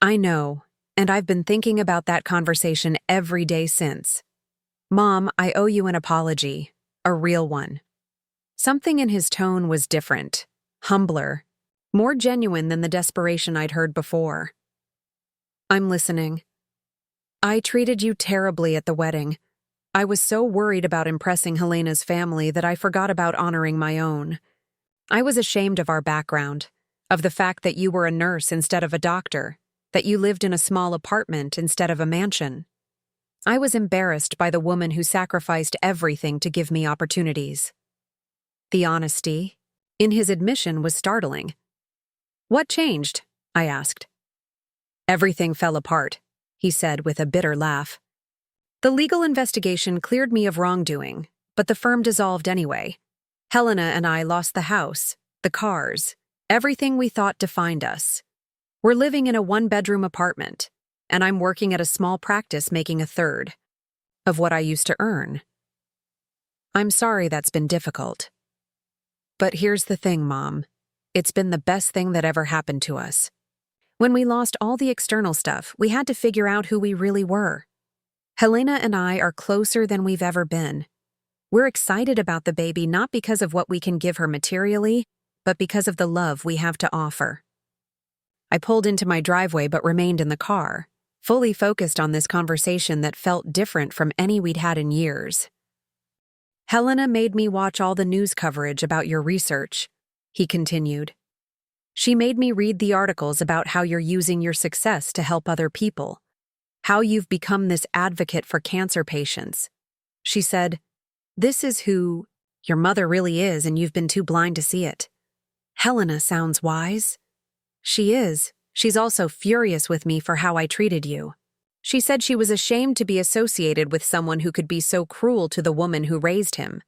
[SPEAKER 1] I know, and I've been thinking about that conversation every day since. Mom, I owe you an apology, a real one. Something in his tone was different, humbler, more genuine than the desperation I'd heard before. I'm listening. I treated you terribly at the wedding. I was so worried about impressing Helena's family that I forgot about honoring my own. I was ashamed of our background, of the fact that you were a nurse instead of a doctor, that you lived in a small apartment instead of a mansion. I was embarrassed by the woman who sacrificed everything to give me opportunities. The honesty in his admission was startling. What changed? I asked. Everything fell apart, he said with a bitter laugh. The legal investigation cleared me of wrongdoing, but the firm dissolved anyway. Helena and I lost the house, the cars, everything we thought defined us. We're living in a 1-bedroom apartment, and I'm working at a small practice making 1/3 of what I used to earn. I'm sorry that's been difficult. But here's the thing, Mom. It's been the best thing that ever happened to us. When we lost all the external stuff, we had to figure out who we really were. Helena and I are closer than we've ever been. We're excited about the baby not because of what we can give her materially, but because of the love we have to offer. I pulled into my driveway but remained in the car, fully focused on this conversation that felt different from any we'd had in years. Helena made me watch all the news coverage about your research, he continued. She made me read the articles about how you're using your success to help other people, how you've become this advocate for cancer patients. She said, "This is who your mother really is, and you've been too blind to see it." Helena sounds wise. She is. She's also furious with me for how I treated you. She said she was ashamed to be associated with someone who could be so cruel to the woman who raised him.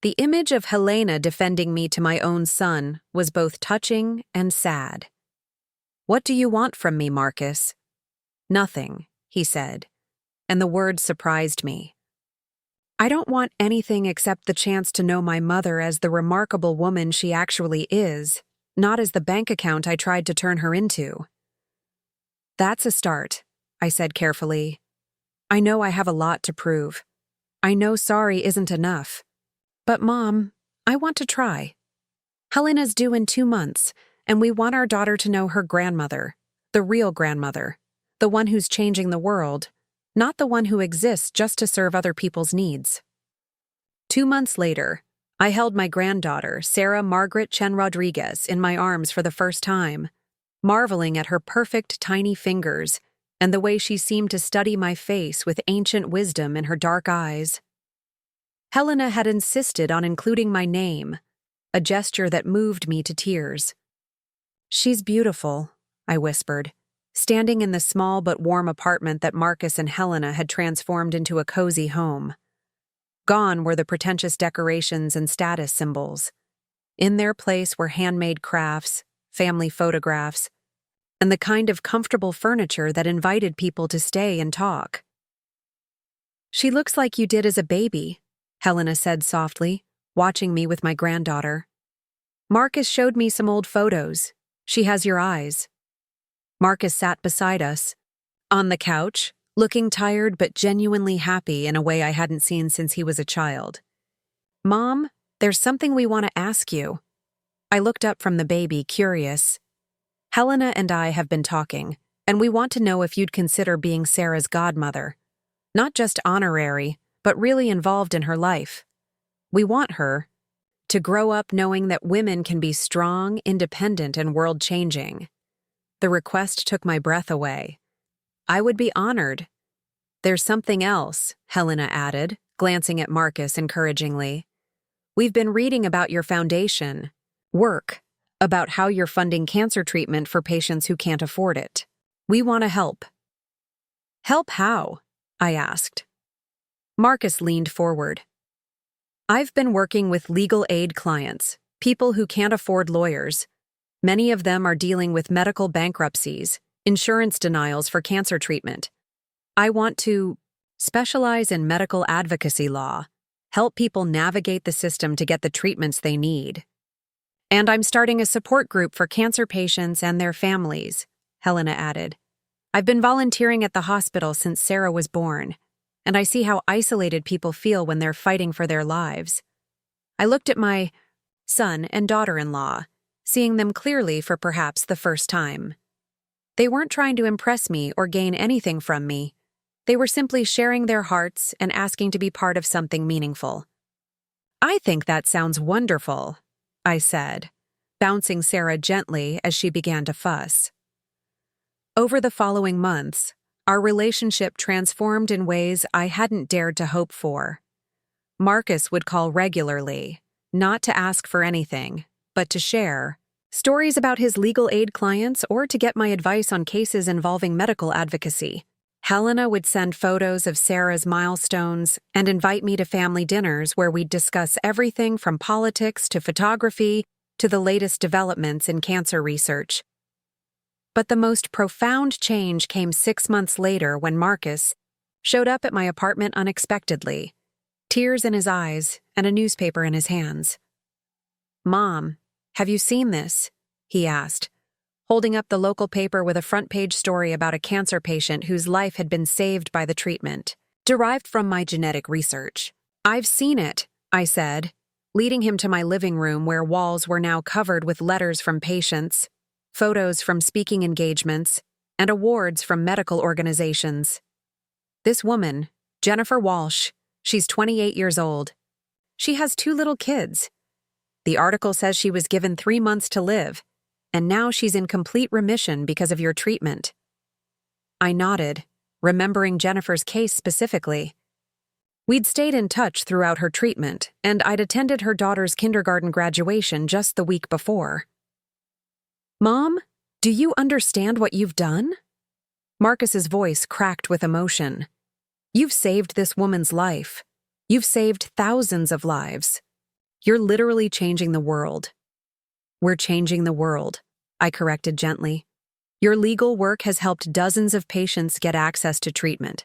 [SPEAKER 1] The image of Helena defending me to my own son was both touching and sad. What do you want from me, Marcus? Nothing, he said, and the words surprised me. I don't want anything except the chance to know my mother as the remarkable woman she actually is, not as the bank account I tried to turn her into. That's a start, I said carefully. I know I have a lot to prove. I know sorry isn't enough. But Mom, I want to try. Helena's due in 2 months, and we want our daughter to know her grandmother, the real grandmother, the one who's changing the world, not the one who exists just to serve other people's needs. 2 months later, I held my granddaughter, Sarah Margaret Chen Rodriguez, in my arms for the first time, marveling at her perfect tiny fingers and the way she seemed to study my face with ancient wisdom in her dark eyes. Helena had insisted on including my name, a gesture that moved me to tears. She's beautiful, I whispered, standing in the small but warm apartment that Marcus and Helena had transformed into a cozy home. Gone were the pretentious decorations and status symbols. In their place were handmade crafts, family photographs, and the kind of comfortable furniture that invited people to stay and talk. She looks like you did as a baby, Helena said softly, watching me with my granddaughter. Marcus showed me some old photos. She has your eyes. Marcus sat beside us, on the couch, looking tired but genuinely happy in a way I hadn't seen since he was a child. Mom, there's something we want to ask you. I looked up from the baby, curious. Helena and I have been talking, and we want to know if you'd consider being Sarah's godmother. Not just honorary, but really involved in her life. We want her to grow up knowing that women can be strong, independent, and world-changing. The request took my breath away. I would be honored. There's something else, Helena added, glancing at Marcus encouragingly. We've been reading about your foundation work, about how you're funding cancer treatment for patients who can't afford it. We want to help. Help how? I asked. Marcus leaned forward. I've been working with legal aid clients, people who can't afford lawyers. Many of them are dealing with medical bankruptcies, insurance denials for cancer treatment. I want to specialize in medical advocacy law, help people navigate the system to get the treatments they need. And I'm starting a support group for cancer patients and their families, Helena added. I've been volunteering at the hospital since Sarah was born, and I see how isolated people feel when they're fighting for their lives. I looked at my son and daughter-in-law, seeing them clearly for perhaps the first time. They weren't trying to impress me or gain anything from me. They were simply sharing their hearts and asking to be part of something meaningful. I think that sounds wonderful, I said, bouncing Sarah gently as she began to fuss. Over the following months, our relationship transformed in ways I hadn't dared to hope for. Marcus would call regularly, not to ask for anything, but to share stories about his legal aid clients or to get my advice on cases involving medical advocacy. Helena would send photos of Sarah's milestones and invite me to family dinners where we'd discuss everything from politics to photography to the latest developments in cancer research. But the most profound change came 6 months later when Marcus showed up at my apartment unexpectedly, tears in his eyes and a newspaper in his hands. Mom, have you seen this? He asked, holding up the local paper with a front-page story about a cancer patient whose life had been saved by the treatment, derived from my genetic research. I've seen it, I said, leading him to my living room where walls were now covered with letters from patients, photos from speaking engagements, and awards from medical organizations. This woman, Jennifer Walsh, she's 28 years old. She has 2 little kids. The article says she was given 3 months to live, and now she's in complete remission because of your treatment. I nodded, remembering Jennifer's case specifically. We'd stayed in touch throughout her treatment, and I'd attended her daughter's kindergarten graduation just the week before. Mom, do you understand what you've done? Marcus's voice cracked with emotion. You've saved this woman's life. You've saved thousands of lives. You're literally changing the world. We're changing the world, I corrected gently. Your legal work has helped dozens of patients get access to treatment.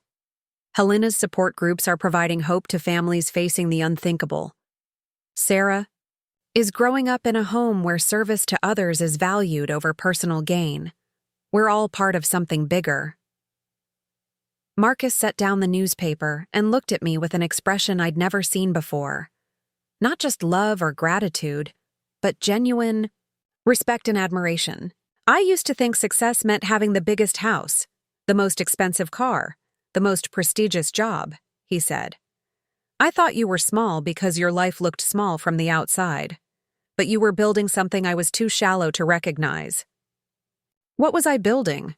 [SPEAKER 1] Helena's support groups are providing hope to families facing the unthinkable. Sarah is growing up in a home where service to others is valued over personal gain. We're all part of something bigger. Marcus set down the newspaper and looked at me with an expression I'd never seen before. Not just love or gratitude, but genuine respect and admiration. I used to think success meant having the biggest house, the most expensive car, the most prestigious job, he said. I thought you were small because your life looked small from the outside, but you were building something I was too shallow to recognize. What was I building?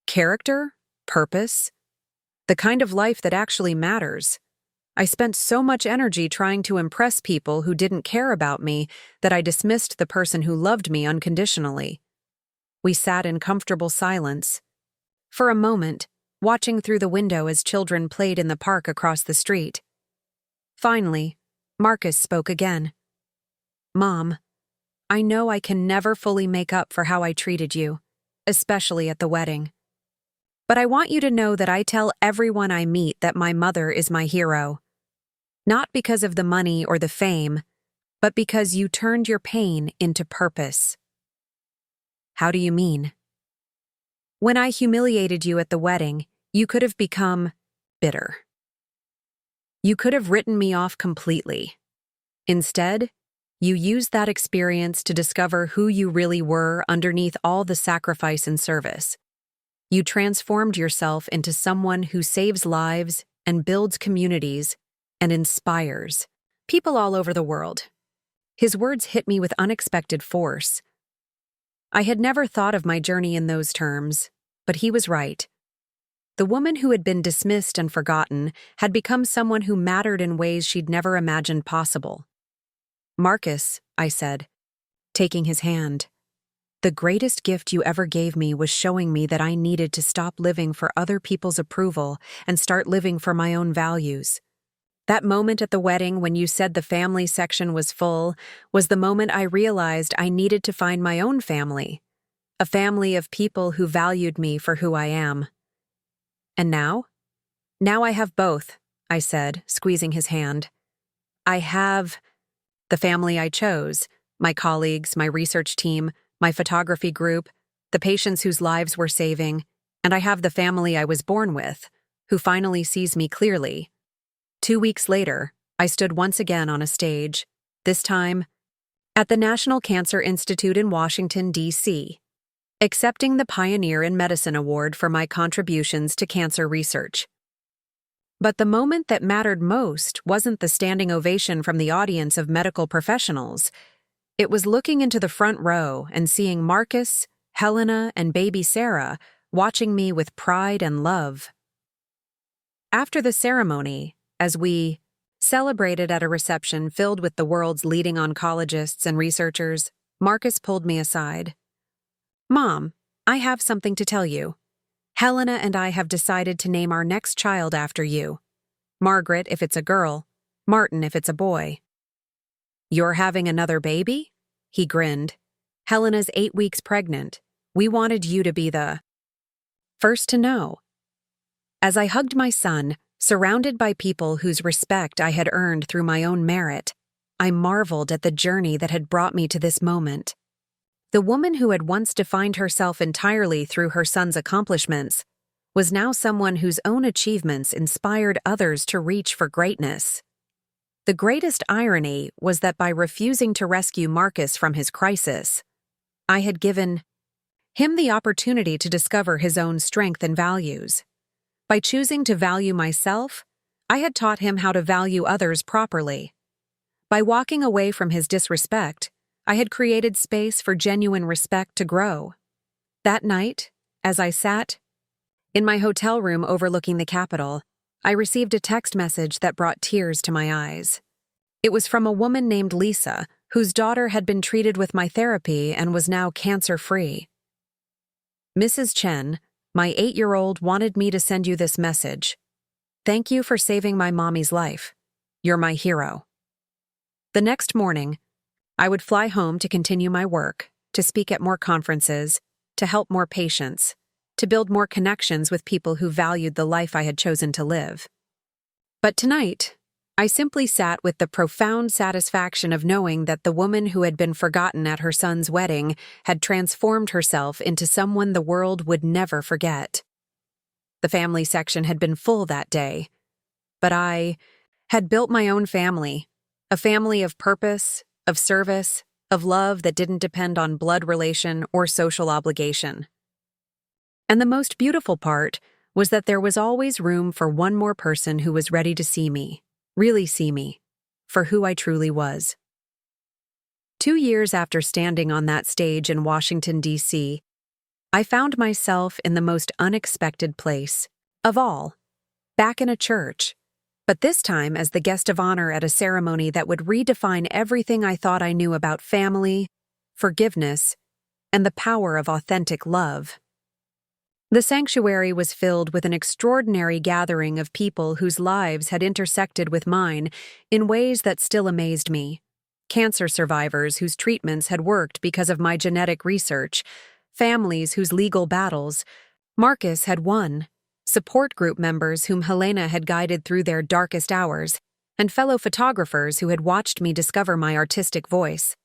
[SPEAKER 1] Character? Purpose? The kind of life that actually matters. I spent so much energy trying to impress people who didn't care about me that I dismissed the person who loved me unconditionally. We sat in comfortable silence. For a moment, watching through the window as children played in the park across the street. Finally, Marcus spoke again. Mom, I know I can never fully make up for how I treated you, especially at the wedding. But I want you to know that I tell everyone I meet that my mother is my hero. Not because of the money or the fame, but because you turned your pain into purpose. How do you mean? When I humiliated you at the wedding, you could have become bitter. You could have written me off completely. Instead, you used that experience to discover who you really were underneath all the sacrifice and service. You transformed yourself into someone who saves lives and builds communities and inspires people all over the world. His words hit me with unexpected force. I had never thought of my journey in those terms, but he was right. The woman who had been dismissed and forgotten had become someone who mattered in ways she'd never imagined possible. Marcus, I said, taking his hand, the greatest gift you ever gave me was showing me that I needed to stop living for other people's approval and start living for my own values. That moment at the wedding when you said the family section was full was the moment I realized I needed to find my own family, a family of people who valued me for who I am. And now? Now I have both, I said, squeezing his hand. I have the family I chose, my colleagues, my research team, my photography group, the patients whose lives we're saving, and I have the family I was born with, who finally sees me clearly. 2 weeks later, I stood once again on a stage, this time at the National Cancer Institute in Washington, D.C., accepting the Pioneer in Medicine Award for my contributions to cancer research. But the moment that mattered most wasn't the standing ovation from the audience of medical professionals. It was looking into the front row and seeing Marcus, Helena, and baby Sarah watching me with pride and love. After the ceremony, as we celebrated at a reception filled with the world's leading oncologists and researchers, Marcus pulled me aside. Mom, I have something to tell you. Helena and I have decided to name our next child after you. Margaret if it's a girl, Martin if it's a boy. You're having another baby? He grinned. Helena's 8 weeks pregnant. We wanted you to be the first to know. As I hugged my son, surrounded by people whose respect I had earned through my own merit, I marveled at the journey that had brought me to this moment. The woman who had once defined herself entirely through her son's accomplishments was now someone whose own achievements inspired others to reach for greatness. The greatest irony was that by refusing to rescue Marcus from his crisis, I had given him the opportunity to discover his own strength and values. By choosing to value myself, I had taught him how to value others properly. By walking away from his disrespect, I had created space for genuine respect to grow. That night, as I sat in my hotel room overlooking the Capitol, I received a text message that brought tears to my eyes. It was from a woman named Lisa, whose daughter had been treated with my therapy and was now cancer-free. Mrs. Chen, my 8-year-old, wanted me to send you this message. Thank you for saving my mommy's life. You're my hero. The next morning, I would fly home to continue my work, to speak at more conferences, to help more patients, to build more connections with people who valued the life I had chosen to live. But tonight, I simply sat with the profound satisfaction of knowing that the woman who had been forgotten at her son's wedding had transformed herself into someone the world would never forget. The family section had been full that day, but I had built my own family, a family of purpose, of service, of love that didn't depend on blood relation or social obligation. And the most beautiful part was that there was always room for one more person who was ready to see me, really see me, for who I truly was. 2 years after standing on that stage in Washington, D.C., I found myself in the most unexpected place of all, back in a church, but this time as the guest of honor at a ceremony that would redefine everything I thought I knew about family, forgiveness, and the power of authentic love. The sanctuary was filled with an extraordinary gathering of people whose lives had intersected with mine in ways that still amazed me. Cancer survivors whose treatments had worked because of my genetic research, families whose legal battles Marcus had won, support group members whom Helena had guided through their darkest hours, and fellow photographers who had watched me discover my artistic voice.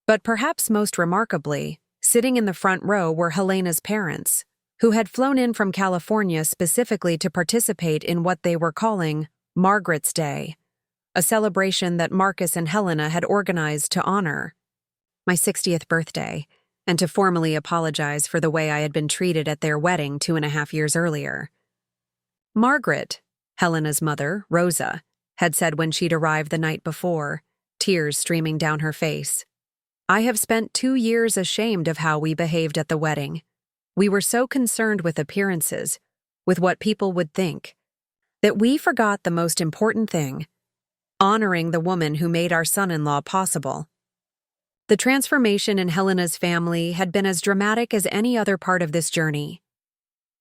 [SPEAKER 1] But perhaps most remarkably, sitting in the front row were Helena's parents, who had flown in from California specifically to participate in what they were calling Margaret's Day, a celebration that Marcus and Helena had organized to honor my 60th birthday, and to formally apologize for the way I had been treated at their wedding 2.5 years earlier. Margaret, Helena's mother, Rosa, had said when she'd arrived the night before, tears streaming down her face, "I have spent 2 years ashamed of how we behaved at the wedding. We were so concerned with appearances, with what people would think, that we forgot the most important thing, honoring the woman who made our son-in-law possible." The transformation in Helena's family had been as dramatic as any other part of this journey.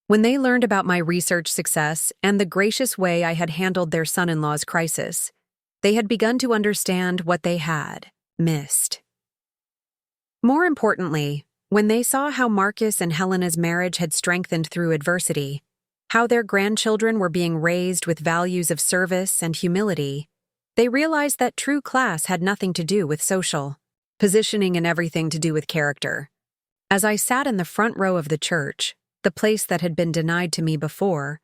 [SPEAKER 1] When they learned about my research success and the gracious way I had handled their son-in-law's crisis, they had begun to understand what they had missed. More importantly, when they saw how Marcus and Helena's marriage had strengthened through adversity, how their grandchildren were being raised with values of service and humility, they realized that true class had nothing to do with social positioning and everything to do with character. As I sat in the front row of the church, the place that had been denied to me before,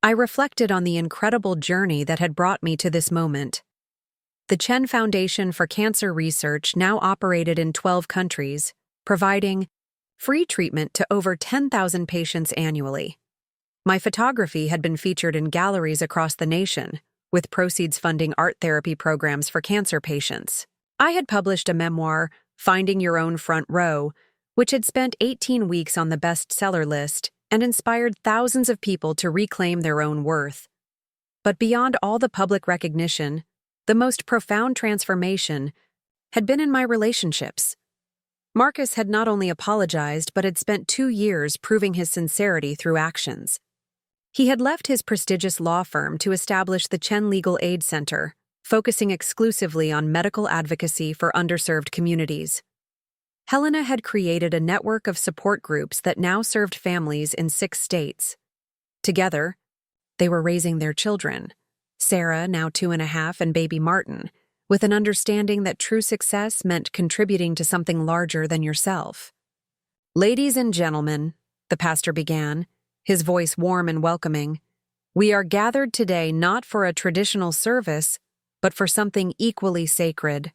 [SPEAKER 1] I reflected on the incredible journey that had brought me to this moment. The Chen Foundation for Cancer Research now operated in 12 countries, providing free treatment to over 10,000 patients annually. My photography had been featured in galleries across the nation, with proceeds funding art therapy programs for cancer patients. I had published a memoir, Finding Your Own Front Row, which had spent 18 weeks on the bestseller list and inspired thousands of people to reclaim their own worth. But beyond all the public recognition, the most profound transformation had been in my relationships. Marcus had not only apologized but had spent 2 years proving his sincerity through actions. He had left his prestigious law firm to establish the Chen Legal Aid Center, focusing exclusively on medical advocacy for underserved communities. Helena had created a network of support groups that now served families in 6 states. Together, they were raising their children, Sarah, now 2.5, and baby Martin, with an understanding that true success meant contributing to something larger than yourself. "Ladies and gentlemen," the pastor began, his voice warm and welcoming, "we are gathered today not for a traditional service, but for something equally sacred,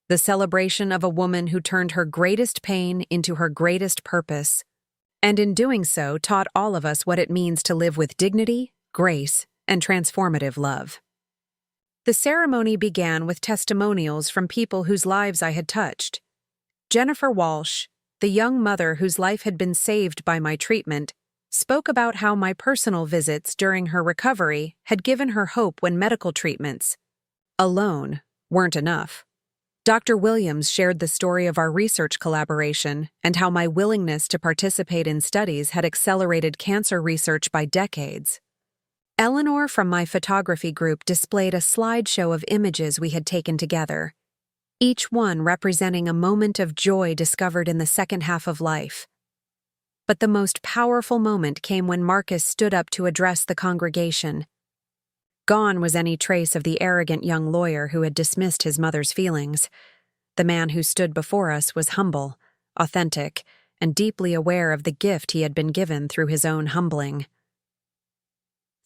[SPEAKER 1] the celebration of a woman who turned her greatest pain into her greatest purpose, and in doing so taught all of us what it means to live with dignity, grace, and transformative love." The ceremony began with testimonials from people whose lives I had touched. Jennifer Walsh, the young mother whose life had been saved by my treatment, spoke about how my personal visits during her recovery had given her hope when medical treatments alone weren't enough. Dr. Williams shared the story of our research collaboration and how my willingness to participate in studies had accelerated cancer research by decades. Eleanor from my photography group displayed a slideshow of images we had taken together, each one representing a moment of joy discovered in the second half of life. But the most powerful moment came when Marcus stood up to address the congregation. Gone was any trace of the arrogant young lawyer who had dismissed his mother's feelings. The man who stood before us was humble, authentic, and deeply aware of the gift he had been given through his own humbling.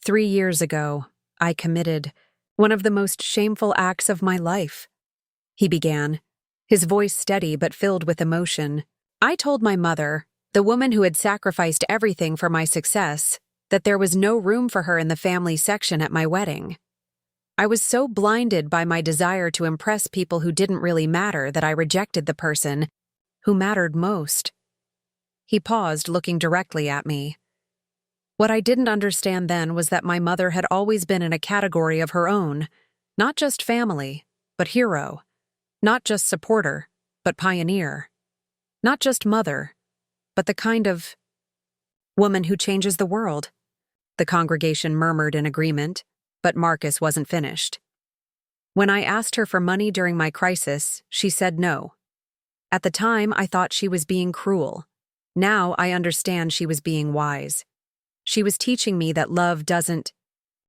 [SPEAKER 1] 3 years ago, I committed one of the most shameful acts of my life, he began, his voice steady but filled with emotion. I told my mother, the woman who had sacrificed everything for my success, that there was no room for her in the family section at my wedding. I was so blinded by my desire to impress people who didn't really matter that I rejected the person who mattered most. He paused, looking directly at me. What I didn't understand then was that my mother had always been in a category of her own, not just family, but hero, not just supporter, but pioneer, not just mother, but the kind of woman who changes the world. The congregation murmured in agreement, but Marcus wasn't finished. When I asked her for money during my crisis, she said no. At the time, I thought she was being cruel. Now I understand she was being wise. She was teaching me that love doesn't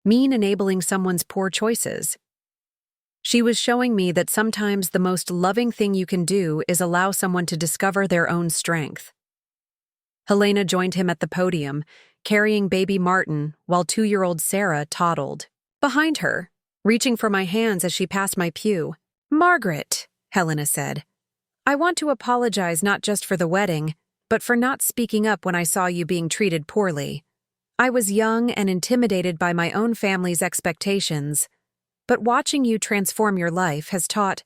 [SPEAKER 1] mean enabling someone's poor choices. She was showing me that sometimes the most loving thing you can do is allow someone to discover their own strength. Helena joined him at the podium, carrying baby Martin, while 2-year-old Sarah toddled behind her, reaching for my hands as she passed my pew. "Margaret," Helena said, "I want to apologize not just for the wedding, but for not speaking up when I saw you being treated poorly. I was young and intimidated by my own family's expectations, but watching you transform your life has taught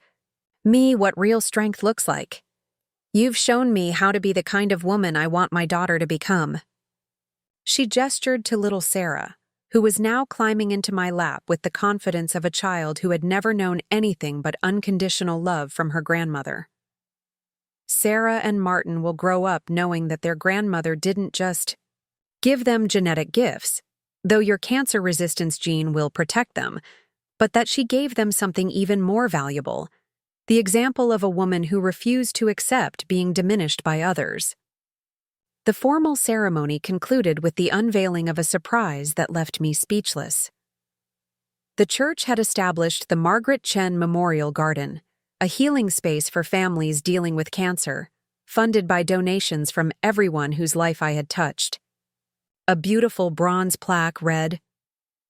[SPEAKER 1] me what real strength looks like. You've shown me how to be the kind of woman I want my daughter to become." She gestured to little Sarah, who was now climbing into my lap with the confidence of a child who had never known anything but unconditional love from her grandmother. Sarah and Martin will grow up knowing that their grandmother didn't just give them genetic gifts, though your cancer resistance gene will protect them, but that she gave them something even more valuable, the example of a woman who refused to accept being diminished by others. The formal ceremony concluded with the unveiling of a surprise that left me speechless. The church had established the Margaret Chen Memorial Garden, a healing space for families dealing with cancer, funded by donations from everyone whose life I had touched. A beautiful bronze plaque read,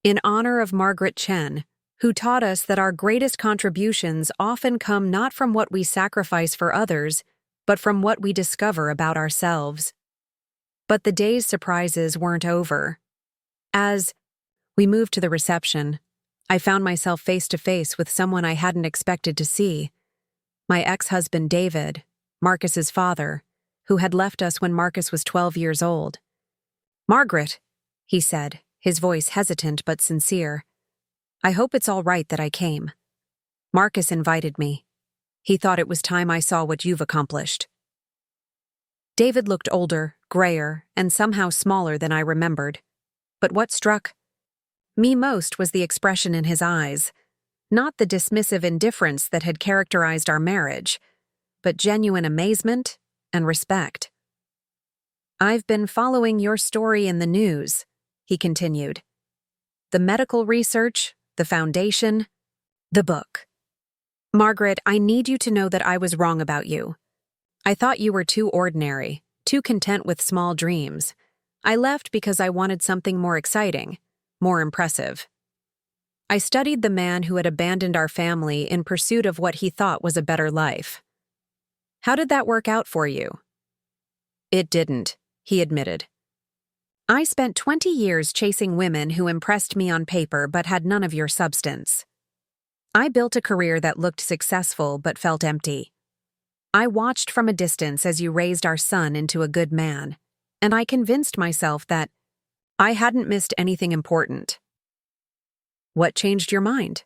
[SPEAKER 1] "In honor of Margaret Chen, who taught us that our greatest contributions often come not from what we sacrifice for others, but from what we discover about ourselves." But the day's surprises weren't over. As we moved to the reception, I found myself face to face with someone I hadn't expected to see. My ex-husband David, Marcus's father, who had left us when Marcus was 12 years old. "Margaret," he said, his voice hesitant but sincere, "I hope it's all right that I came. Marcus invited me. He thought it was time I saw what you've accomplished." David looked older, grayer, and somehow smaller than I remembered. But what struck me most was the expression in his eyes, not the dismissive indifference that had characterized our marriage, but genuine amazement and respect. "I've been following your story in the news," he continued. "The medical research, the foundation, the book. Margaret, I need you to know that I was wrong about you. I thought you were too ordinary, too content with small dreams. I left because I wanted something more exciting, more impressive. I studied the man who had abandoned our family in pursuit of what he thought was a better life. How did that work out for you?" "It didn't," he admitted. "I spent 20 years chasing women who impressed me on paper but had none of your substance. I built a career that looked successful but felt empty. I watched from a distance as you raised our son into a good man, and I convinced myself that I hadn't missed anything important." "What changed your mind?"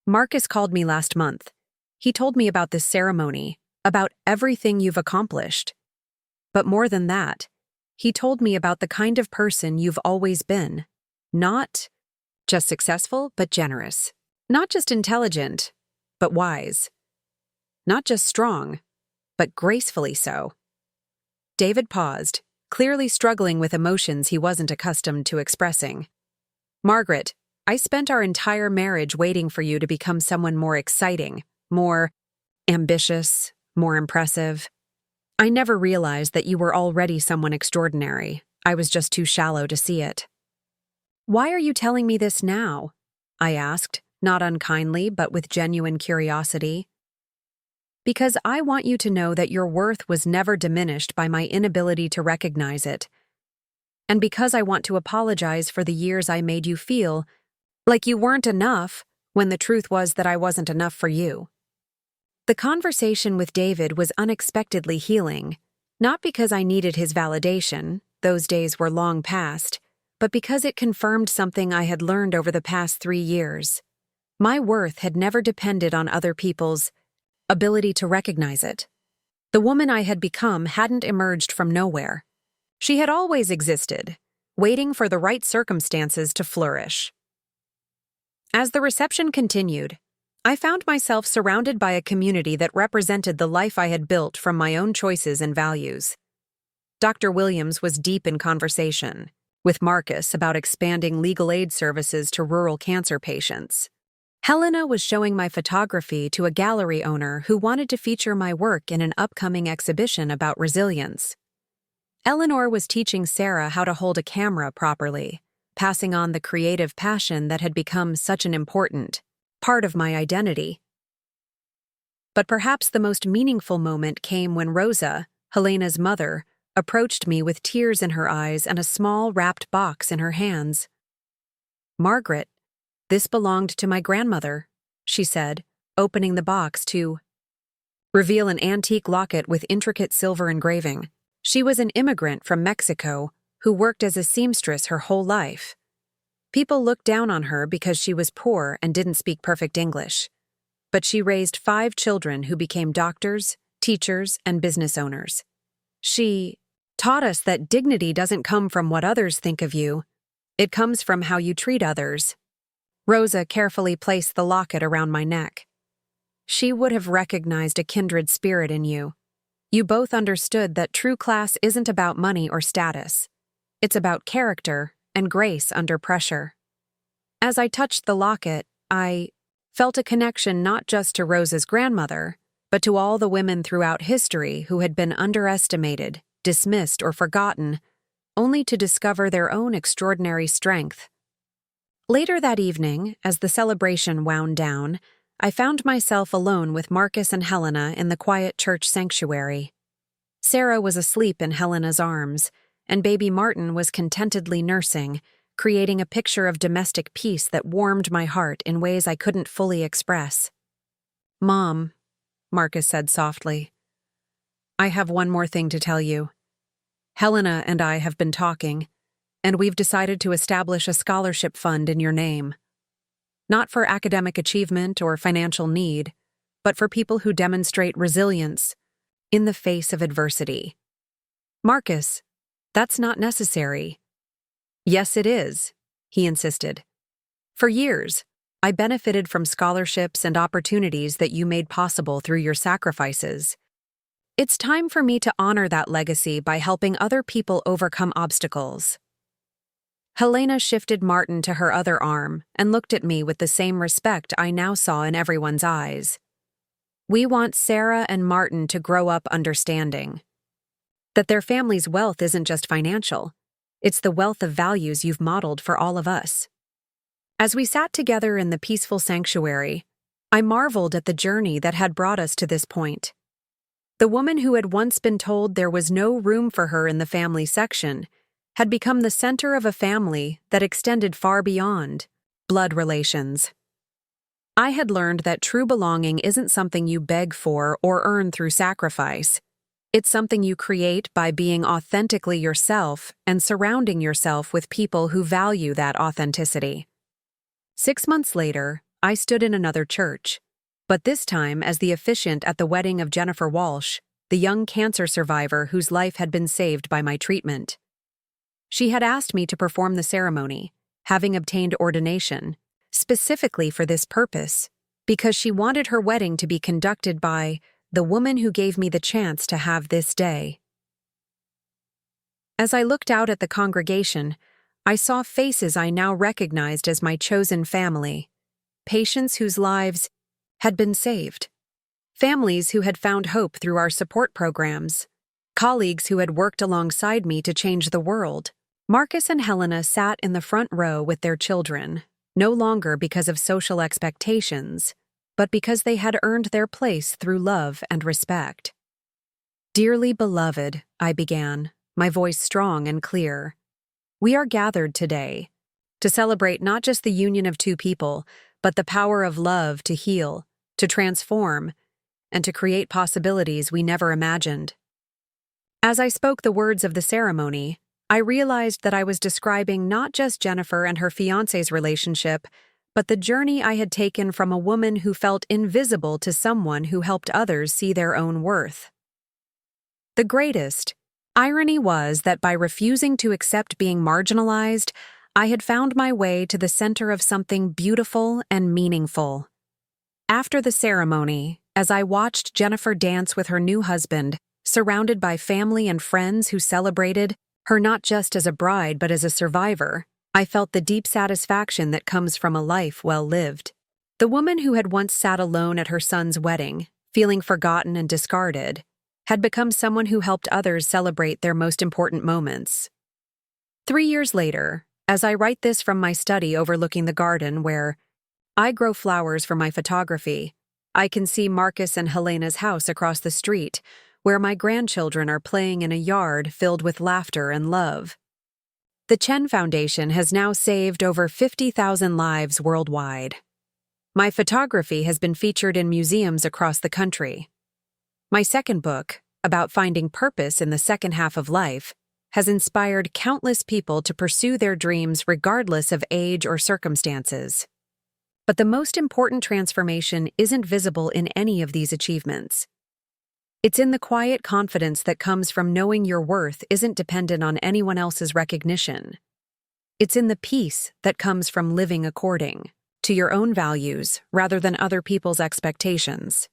[SPEAKER 1] "Marcus called me last month. He told me about this ceremony, about everything you've accomplished. But more than that, he told me about the kind of person you've always been. Not just successful, but generous. Not just intelligent, but wise. Not just strong, but gracefully so." David paused, clearly struggling with emotions he wasn't accustomed to expressing. "Margaret, I spent our entire marriage waiting for you to become someone more exciting, more ambitious, more impressive. I never realized that you were already someone extraordinary. I was just too shallow to see it." "Why are you telling me this now?" I asked, not unkindly, but with genuine curiosity. "Because I want you to know that your worth was never diminished by my inability to recognize it. And because I want to apologize for the years I made you feel like you weren't enough when the truth was that I wasn't enough for you." The conversation with David was unexpectedly healing, not because I needed his validation, those days were long past, but because it confirmed something I had learned over the past 3 years. My worth had never depended on other people's ability to recognize it. The woman I had become hadn't emerged from nowhere. She had always existed, waiting for the right circumstances to flourish. As the reception continued, I found myself surrounded by a community that represented the life I had built from my own choices and values. Dr. Williams was deep in conversation with Marcus about expanding legal aid services to rural cancer patients. Helena was showing my photography to a gallery owner who wanted to feature my work in an upcoming exhibition about resilience. Eleanor was teaching Sarah how to hold a camera properly, passing on the creative passion that had become such an important part of my identity. But perhaps the most meaningful moment came when Rosa, Helena's mother, approached me with tears in her eyes and a small wrapped box in her hands. "Margaret, this belonged to my grandmother," she said, opening the box to reveal an antique locket with intricate silver engraving. She was an immigrant from Mexico who worked as a seamstress her whole life. People looked down on her because she was poor and didn't speak perfect English. But she raised 5 children who became doctors, teachers, and business owners. She taught us that dignity doesn't come from what others think of you. It comes from how you treat others. Rosa carefully placed the locket around my neck. She would have recognized a kindred spirit in you. You both understood that true class isn't about money or status. It's about character and grace under pressure. As I touched the locket, I felt a connection not just to Rosa's grandmother, but to all the women throughout history who had been underestimated, dismissed, or forgotten, only to discover their own extraordinary strength. Later that evening, as the celebration wound down, I found myself alone with Marcus and Helena in the quiet church sanctuary. Sarah was asleep in Helena's arms, and baby Martin was contentedly nursing, creating a picture of domestic peace that warmed my heart in ways I couldn't fully express. "Mom," Marcus said softly, "I have one more thing to tell you. Helena and I have been talking, and we've decided to establish a scholarship fund in your name. Not for academic achievement or financial need, but for people who demonstrate resilience in the face of adversity." "Marcus, that's not necessary." "Yes, it is," he insisted. "For years, I benefited from scholarships and opportunities that you made possible through your sacrifices. It's time for me to honor that legacy by helping other people overcome obstacles." Helena shifted Martin to her other arm and looked at me with the same respect I now saw in everyone's eyes. "We want Sarah and Martin to grow up understanding that their family's wealth isn't just financial. It's the wealth of values you've modeled for all of us." As we sat together in the peaceful sanctuary, I marveled at the journey that had brought us to this point. The woman who had once been told there was no room for her in the family section had become the center of a family that extended far beyond blood relations. I had learned that true belonging isn't something you beg for or earn through sacrifice. It's something you create by being authentically yourself and surrounding yourself with people who value that authenticity. 6 months later, I stood in another church, but this time as the officiant at the wedding of Jennifer Walsh, the young cancer survivor whose life had been saved by my treatment. She had asked me to perform the ceremony, having obtained ordination, specifically for this purpose, because she wanted her wedding to be conducted by the woman who gave me the chance to have this day. As I looked out at the congregation, I saw faces I now recognized as my chosen family, patients whose lives had been saved, families who had found hope through our support programs, colleagues who had worked alongside me to change the world. Marcus and Helena sat in the front row with their children, no longer because of social expectations, but because they had earned their place through love and respect. "Dearly beloved," I began, my voice strong and clear, "we are gathered today to celebrate not just the union of two people, but the power of love to heal, to transform, and to create possibilities we never imagined." As I spoke the words of the ceremony, I realized that I was describing not just Jennifer and her fiancé's relationship, but the journey I had taken from a woman who felt invisible to someone who helped others see their own worth. The greatest irony was that by refusing to accept being marginalized, I had found my way to the center of something beautiful and meaningful. After the ceremony, as I watched Jennifer dance with her new husband, surrounded by family and friends who celebrated her not just as a bride but as a survivor, I felt the deep satisfaction that comes from a life well lived. The woman who had once sat alone at her son's wedding, feeling forgotten and discarded, had become someone who helped others celebrate their most important moments. 3 years later, as I write this from my study overlooking the garden where I grow flowers for my photography, I can see Marcus and Helena's house across the street, where my grandchildren are playing in a yard filled with laughter and love. The Chen Foundation has now saved over 50,000 lives worldwide. My photography has been featured in museums across the country. My second book, about finding purpose in the second half of life, has inspired countless people to pursue their dreams regardless of age or circumstances. But the most important transformation isn't visible in any of these achievements. It's in the quiet confidence that comes from knowing your worth isn't dependent on anyone else's recognition. It's in the peace that comes from living according to your own values rather than other people's expectations.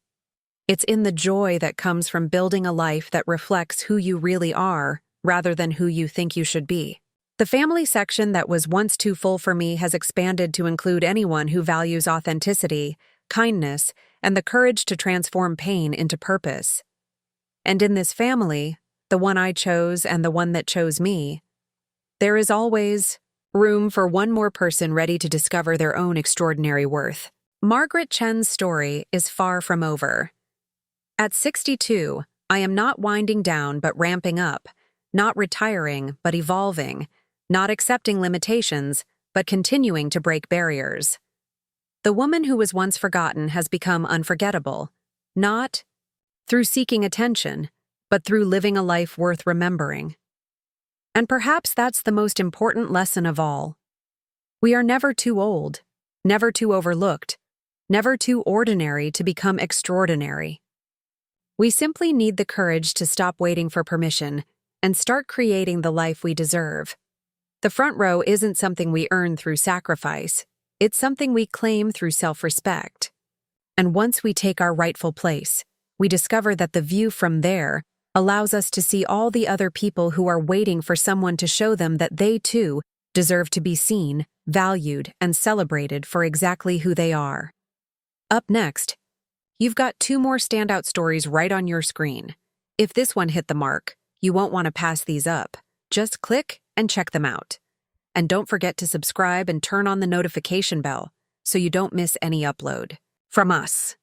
[SPEAKER 1] It's in the joy that comes from building a life that reflects who you really are rather than who you think you should be. The family section that was once too full for me has expanded to include anyone who values authenticity, kindness, and the courage to transform pain into purpose. And in this family, the one I chose and the one that chose me, there is always room for one more person ready to discover their own extraordinary worth. Margaret Chen's story is far from over. At 62, I am not winding down but ramping up, not retiring but evolving, not accepting limitations but continuing to break barriers. The woman who was once forgotten has become unforgettable, not through seeking attention, but through living a life worth remembering. And perhaps that's the most important lesson of all. We are never too old, never too overlooked, never too ordinary to become extraordinary. We simply need the courage to stop waiting for permission and start creating the life we deserve. The front row isn't something we earn through sacrifice, it's something we claim through self-respect. And once we take our rightful place, we discover that the view from there allows us to see all the other people who are waiting for someone to show them that they too deserve to be seen, valued, and celebrated for exactly who they are. Up next, you've got 2 more standout stories right on your screen. If this one hit the mark, you won't want to pass these up. Just click and check them out. And don't forget to subscribe and turn on the notification bell so you don't miss any upload. From us.